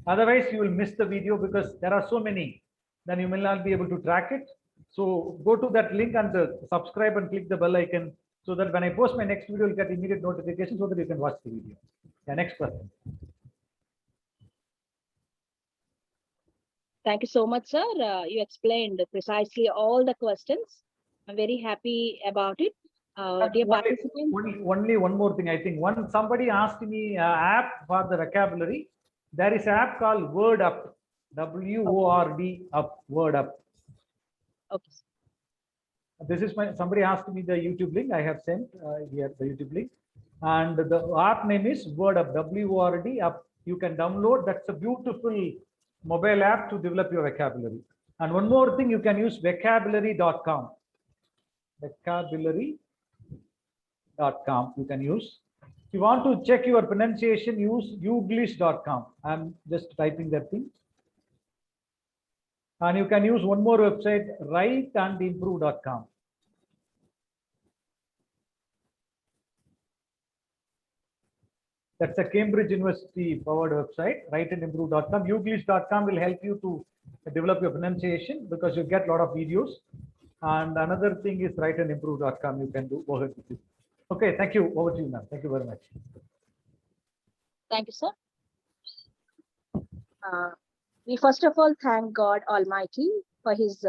Otherwise, you will miss the video because there are so many. Then you will not be able to track it. So go to that link and subscribe and click the bell icon, so that when I post my next video, you'll get immediate notification, so that you can watch the video. Yeah, next question. Thank you so much, sir. You explained precisely all the questions. I'm very happy about it. Dear participants. Only one more thing. I think somebody asked me app for the vocabulary. There is an app called Word Up. WORD Up. Word Up. Okay. This is somebody asked me the YouTube link. I have sent here the YouTube link, and the app name is Word Up. WORD Up. You can download. That's a beautiful mobile app to develop your vocabulary. And one more thing, you can use vocabulary.com. Vocabulary.com you can use. If you want to check your pronunciation, use youglish.com. I'm just typing that thing. And you can use one more website, writeandimprove.com. That's a Cambridge University powered website, writeandimprove.com. Youglish.com will help you to develop your pronunciation because you get a lot of videos. And another thing is writeandimprove.com. You can do go ahead with it. Okay, thank you. Over to you, ma'am. Thank you very much. Thank you, sir. We first of all thank God Almighty for His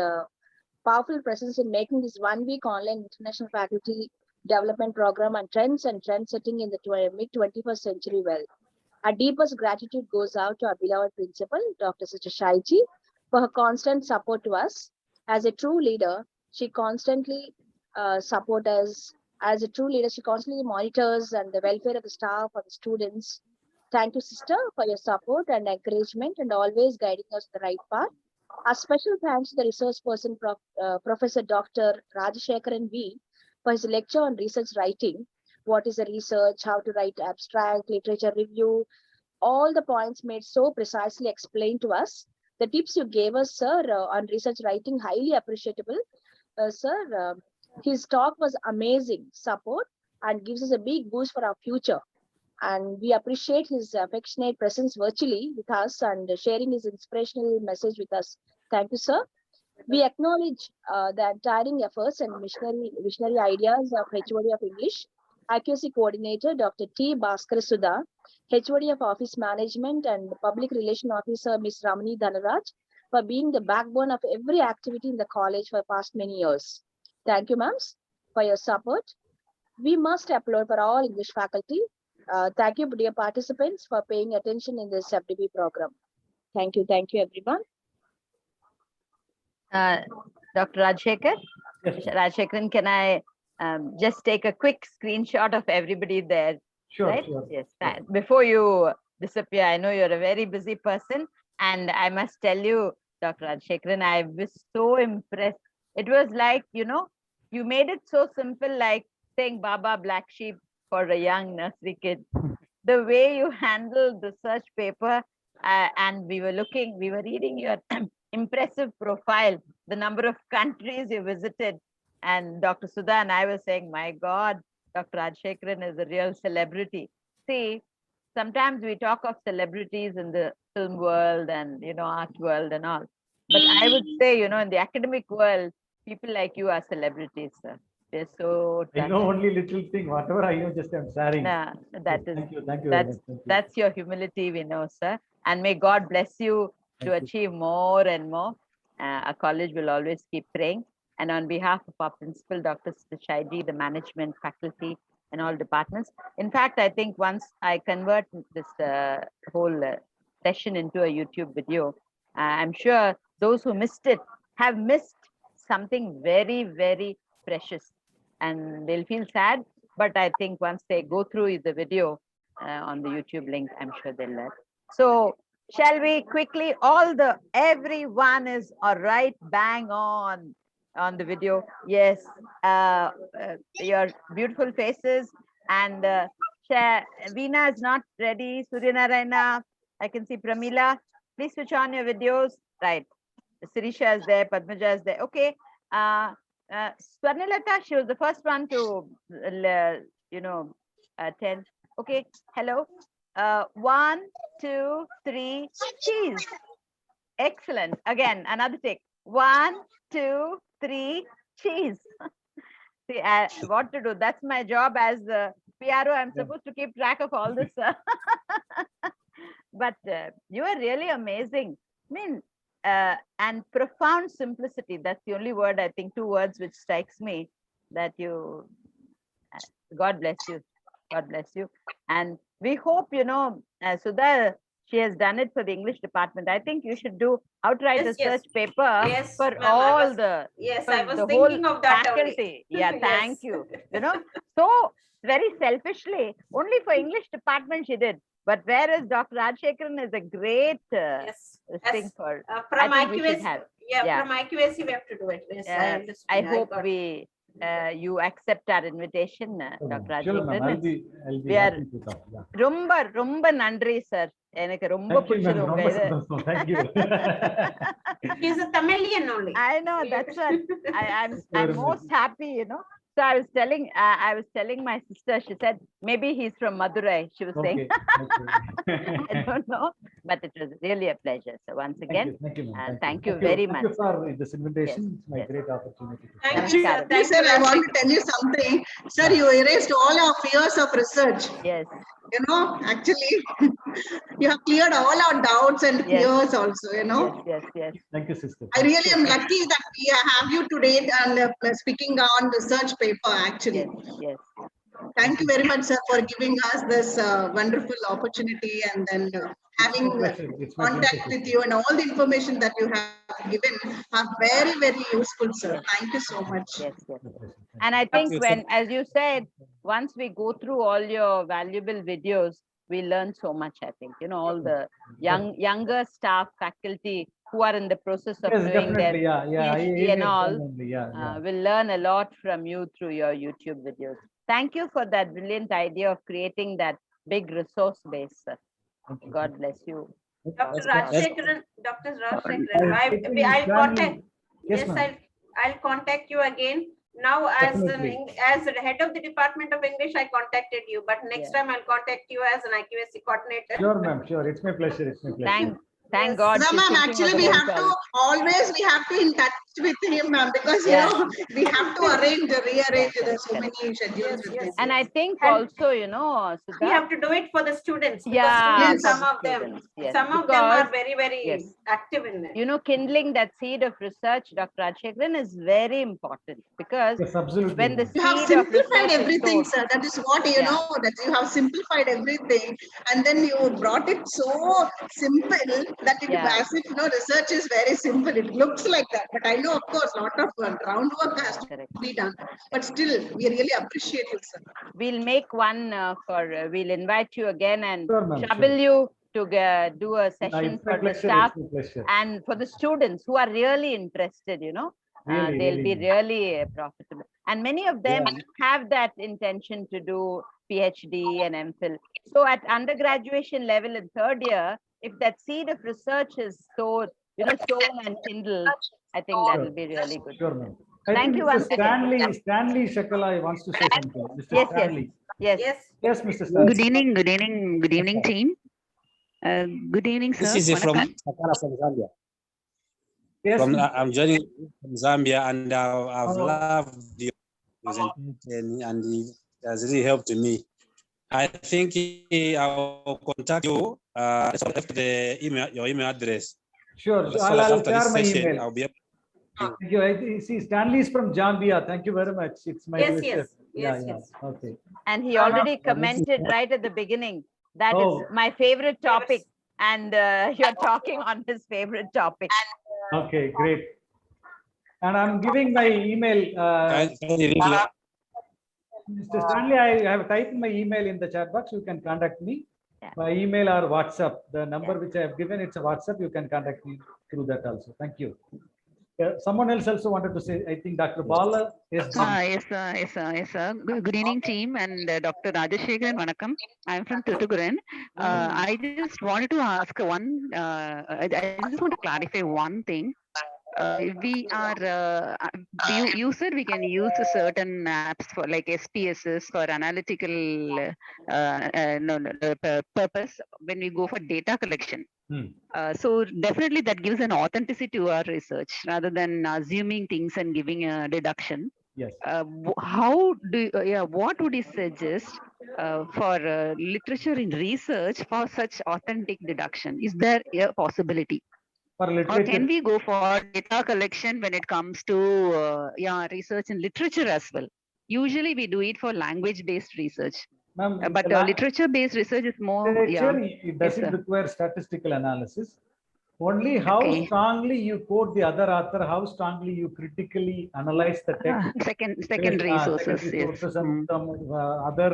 powerful presence in making this 1 week online international faculty development program on trends and trend setting in the mid-21st century well. Our deepest gratitude goes out to our beloved principal, Dr. Sister Shaiji, for her constant support to us. As a true leader, she constantly supports us. As a true leader, she constantly monitors and the welfare of the staff or the students. Thank you, sister, for your support and encouragement and always guiding us to the right path. A special thanks to the resource person, Professor Dr. Rajashekaran V, for his lecture on research writing. What is a research, how to write abstract, literature review, all the points made so precisely explained to us. The tips you gave us, sir, on research writing, highly appreciable. Sir, his talk was amazing support and gives us a big boost for our future. And we appreciate his affectionate presence virtually with us and sharing his inspirational message with us. Thank you, sir. We acknowledge the untiring efforts and visionary ideas of HOD of English, Accuracy Coordinator, Dr. T. Bhaskara Sudha, HOD of Office Management and Public Relation Officer, Ms. Ramani Dhanaraj, for being the backbone of every activity in the college for past many years. Thank you, ma'ams, for your support. We must applaud for all English faculty. Thank you, dear participants, for paying attention in this FDP program. Thank you, everyone. Dr. Rajshekhar? Yes. Rajshekharan, can I just take a quick screenshot of everybody there? Sure, right? sure. Yes. Sure. Before you disappear, I know you're a very busy person, and I must tell you, Dr. Rajshekharan, I was so impressed. It was like, you made it so simple, like saying Baba Black Sheep for a young nursery kid. The way you handled the search paper, and we were reading your impressive profile, the number of countries you visited. And Dr. Sudha and I were saying, my God, Dr. Rajshekaran is a real celebrity. See, sometimes we talk of celebrities in the film world and, art world and all. But I would say, in the academic world, people like you are celebrities, sir. They're so I know touching. only little thing, whatever I know, just I'm sharing. Nah, that is, Thank you very much. Thank you. that's your humility, we know, sir. And may God bless you to Thank you. achieve more and more. Our college will always keep praying. And on behalf of our principal, Dr. Shaiji, the management, faculty, and all departments. In fact, I think once I convert this whole session into a YouTube video, I'm sure those who missed it have missed something very, very precious. And they'll feel sad, but I think once they go through the video on the YouTube link, I'm sure they'll learn. So shall we quickly, everyone is all right, bang on the video. Yes, your beautiful faces, and Veena is not ready. Suryanarayana, I can see Pramila. Please switch on your videos. Right. Sirisha is there, Padmaja is there. Okay. Swarnalata, she was the first one to, attend. Okay. Hello. 1, 2, 3, cheese. Excellent. Again, another take. 1, 2, 3, cheese. See, what to do? That's my job as the PRO. I'm supposed to keep track of all this. But you are really amazing. I mean, and profound simplicity. That's the only word, I think, 2 words which strikes me, that you, God bless you. God bless you. And we hope, Sudha, she has done it for the English department. I think you should do how to write Yes, a research paper Yes, for ma'am, all the Yes, I for was the whole thinking of that only. faculty. Yeah, thank Yes. you. So very selfishly, only for English department she did. But whereas Dr. Rajshekaran is a great Yes. thing As, for, from I think we should IQAC, have. yeah, Yeah. from IQAC we have to do it. Yes, I understand. I hope got it. you accept our invitation, Dr. Sure, ma'am. Rajshekaran. I'll be We are happy to come. Yeah. ரொம்ப நன்றி sir. எனக்கு ரொம்ப Thank you, பிடிச்சது ma'am. உங்க ரொம்ப இது. சந்தோஷம். Thank you. She's a Tamilian only. I know, that's what I'm very most happy, So I was telling my sister, she said, maybe he's from Madurai, she was saying. Okay. I don't know, but it was really a pleasure. So once again, Thank you, ma'am. thank you very much. Thank you for this invitation. Yes, It's my yes. great opportunity. Thank you, Namaskaram. sir. Thank Sir, you, I want to Rashmi. tell you something. Sir, you erased all our fears of research. Yes, Actually, you have cleared all our doubts and Yes. fears also, yes. Thank you, sister. I really am lucky that we have you today and speaking on research paper, actually. Yes. Thank you very much, sir, for giving us this wonderful opportunity and then having It's my contact pleasure. with you, and all the information that you have given are very, very useful, sir. Thank you so much. Yes. And I think as you said, once we go through all your valuable videos, we learn so much, I think, all the younger staff, faculty who are in the process of Yes, doing their definitely. Yeah. PhD and all, Yeah. will learn a lot from you through your YouTube videos. Thank you for that brilliant idea of creating that big resource base, sir. Thank you. God bless you. Dr. Rajshekaran, I'll contact. Yes, Yes, ma'am. I'll contact you again. Now, Definitely. as the head of the Department of English, I contacted you, but next Yeah. time I'll contact you as an IQAC coordinator. Sure, ma'am. Sure. It's my pleasure. Thank Yes. God. No, she's ma'am, thinking of actually, the we whole have to college. in touch with him, ma'am, because Yeah. we have to rearrange. There's so Correct. many schedules with Yes. him. And I think And also, We Sudha, have to do it for the students. Because Yeah, students, for some the of them, students, yes, some of them are because- very, very Yes. active in it. kindling that seed of research, Dr. Rajshekaran, is very important because Yes, absolutely. when the You have seed of simplified research is everything, sown- sir. That is what Yeah. that you have simplified everything, and then you brought it so simple that it Yeah. as if research is very simple. It looks like that, but I know, of course, a lot of groundwork has to Correct. be done. But still, we really appreciate you, sir. We'll make one we'll invite you again and Sure, ma'am, trouble you to do a It's session my for the pleasure. staff It's my pleasure. and for the students who are really interested, they'll be really profitable. And many of them Yeah. have that intention to do PhD and MPhil. So at undergraduation level in 3rd year, if that seed of research is sown and kindled, I think that will be really good. Sure, ma'am. I Thank think you Mr. once again. Stanley Shakalai wants to say something. Mr. Yes, yes. Stanley. Yes. Yes, Yes, Mr. Stanley. Good evening, team. Good evening, sir. This is from Vanakkam. Sakara from Zambia. Yes, I'm joining from Zambia, and I've Oh. loved your presentation, and it has really helped me. I think I'll contact you after the email, your email address. sure. So I'll that after share this my session, email. I'll be able. Thank you. See, Stanley is from Zambia. Thank you very much. It's my yes, pleasure. yes, Yeah, yes, yeah. yes. Okay. And he already commented right at the beginning. That is Oh. my favorite topic. And you're talking on his favorite topic. Okay, great. And I'm giving my email. Mr. Stanley, I have typed my email in the chat box. You can contact me Yeah. by email or WhatsApp. The number which I have given, it's a WhatsApp. You can contact me through that also. Thank you. Someone else also wanted to say, I think Dr. Bala. Yes, Yes, sir. Good evening, team, and Dr. Rajashekharan Vanakkam. I'm from Thuthukuden. I just wanted to ask I just want to clarify one thing. We are, you said we can use certain apps for like SPSS for analytical purpose when we go for data collection. So definitely that gives an authenticity to our research rather than assuming things and giving a deduction. Yes. How do what would you suggest for literature in research for such authentic deduction? Is there a possibility? For Or literature. can we go for data collection when it comes to research in literature as well? Usually we do it for language-based research, but literature-based research is more. It doesn't Yes, require statistical analysis. Only how strongly you quote the other author, how strongly you critically analyze the text. Secondary sources, yes. And some other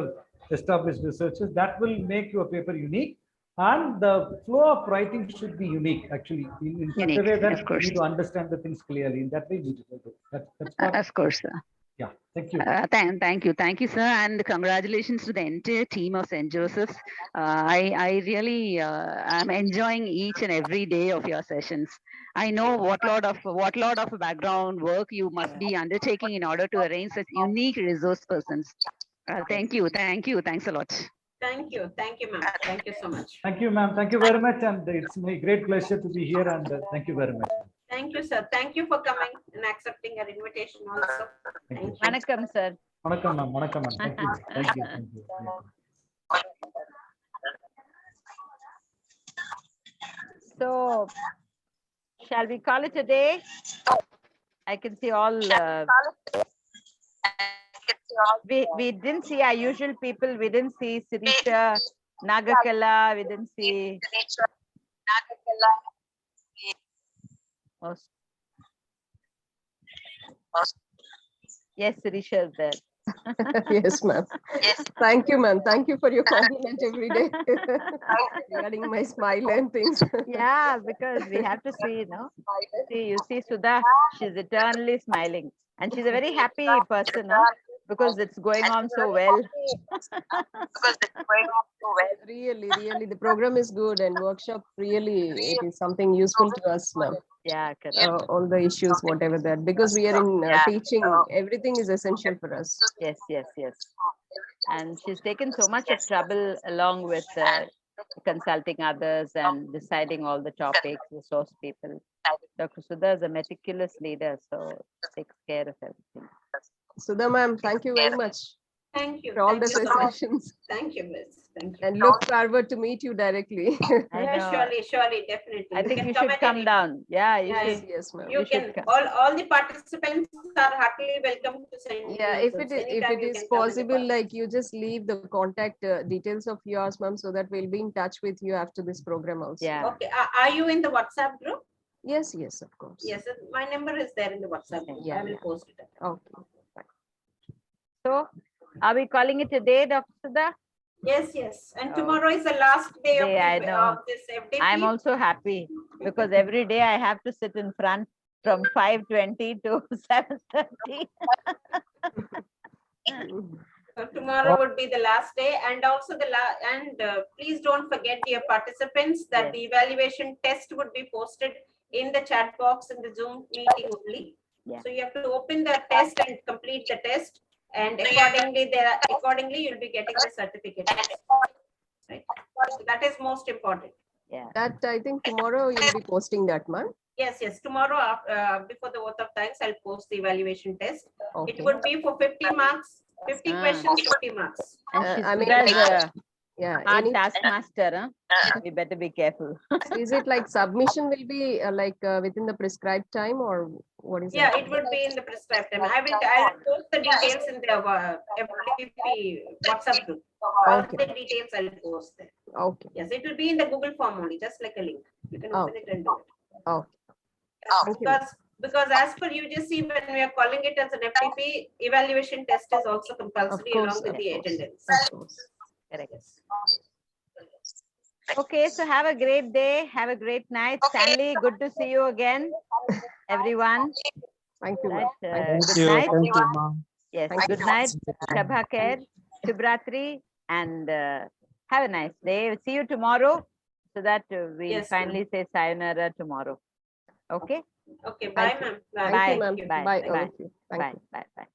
established researchers, that will make your paper unique. And the flow of writing should be unique, actually, in such a way that you need to understand the things clearly. In that way, you need to do. That's what, of course, sir. Yeah, thank you. Thank you, sir, and congratulations to the entire team of St. Joseph's. I really am enjoying each and every day of your sessions. I know what lot of background work you must be undertaking in order to arrange such unique resource persons. Thank you, thanks a lot. Thank you, ma'am. Thank you so much. Thank you, ma'am. Thank you very much, and it's my great pleasure to be here. And thank you very much. Thank you, sir. Thank you for coming and accepting our invitation also. Thank you. Vanakkam, sir. Vanakkam, ma'am. Vanakkam, ma'am. Thank you. Thank you. Thank you. So, shall we call it a day? I can see all. We didn't see our usual people. We didn't see Sirisha, Nagakala. We didn't see. Yes, Sirisha is there. Yes, ma'am. Yes. Thank you, ma'am. Thank you for your compliment every day regarding my smile and things. Yeah, because we have to see, you see Sudha, she's eternally smiling. And she's a very happy person, because it's going on so well. Really, the program is good and workshop really, it is something useful to us, ma'am. Yeah, correct. All the issues, whatever that, because we are in teaching, everything is essential for us. Yes. And she's taken so much of trouble along with consulting others and deciding all the topics, resource people. Dr. Sudha is a meticulous leader, so takes care of everything. Sudha ma'am, thank you very much. Thank you. For all the Thank you so much. sessions. Thank you, Miss. Thank you. And look forward to meet you directly. Yeah, surely, definitely. I think you should come down. Yeah, yes, ma'am. You can. All the participants are heartily welcome to send. Yeah, if it is possible, like you just leave the contact details of yours, ma'am, so that we'll be in touch with you after this program also. Yeah. Okay. Are you in the WhatsApp group? Yes, of course. Yes, my number is there in the WhatsApp group. I will post it. Okay. So, are we calling it a day, Dr. Sudha? Yes. And tomorrow is the last day of this FDP. I'm also happy because every day I have to sit in front from 5:20 to 7:30. So tomorrow would be the last day, and also please don't forget, dear participants, that the evaluation test would be posted in the chat box in the Zoom meeting only. Yeah. So you have to open the test and complete the test, and accordingly you'll be getting the certificate. Right. So that is most important. Yeah. That I think tomorrow you'll be posting that, ma'am. Yes, yes. Tomorrow, before the vote of thanks, I'll post the evaluation test. Okay. It would be for 50 marks, 50 questions, 50 marks. And she's I mean, good as like, a yeah. hard Any, taskmaster, huh? We better be careful. is it like submission will be within the prescribed time, or what is Yeah, that? it would be in the prescribed time. I'll post the details in the FTP WhatsApp group. All Okay. the details I'll post there. Okay. Yes, it will be in the Google form only, just like a link. You can open it and do it. Okay. Thank you. Because as per UGC, when we are calling it as an FTP, evaluation test is also compulsory course, along with of the course. attendance. Of course. Correct. Okay, so have a great day. Have a great night. Stanley, good to see you again, everyone. Thank you, Right, ma'am. good night. Thank you, ma'am. Yes, Thank good you. night. Shabha Khair, Shubhratri, and have a nice day. See you tomorrow so that we'll Yes, finally say sayonara tomorrow. Okay? Okay, bye, Thank you. ma'am. Thank you, ma'am. you. Bye. Bye. all of you. Thank Bye. you. Bye. Bye.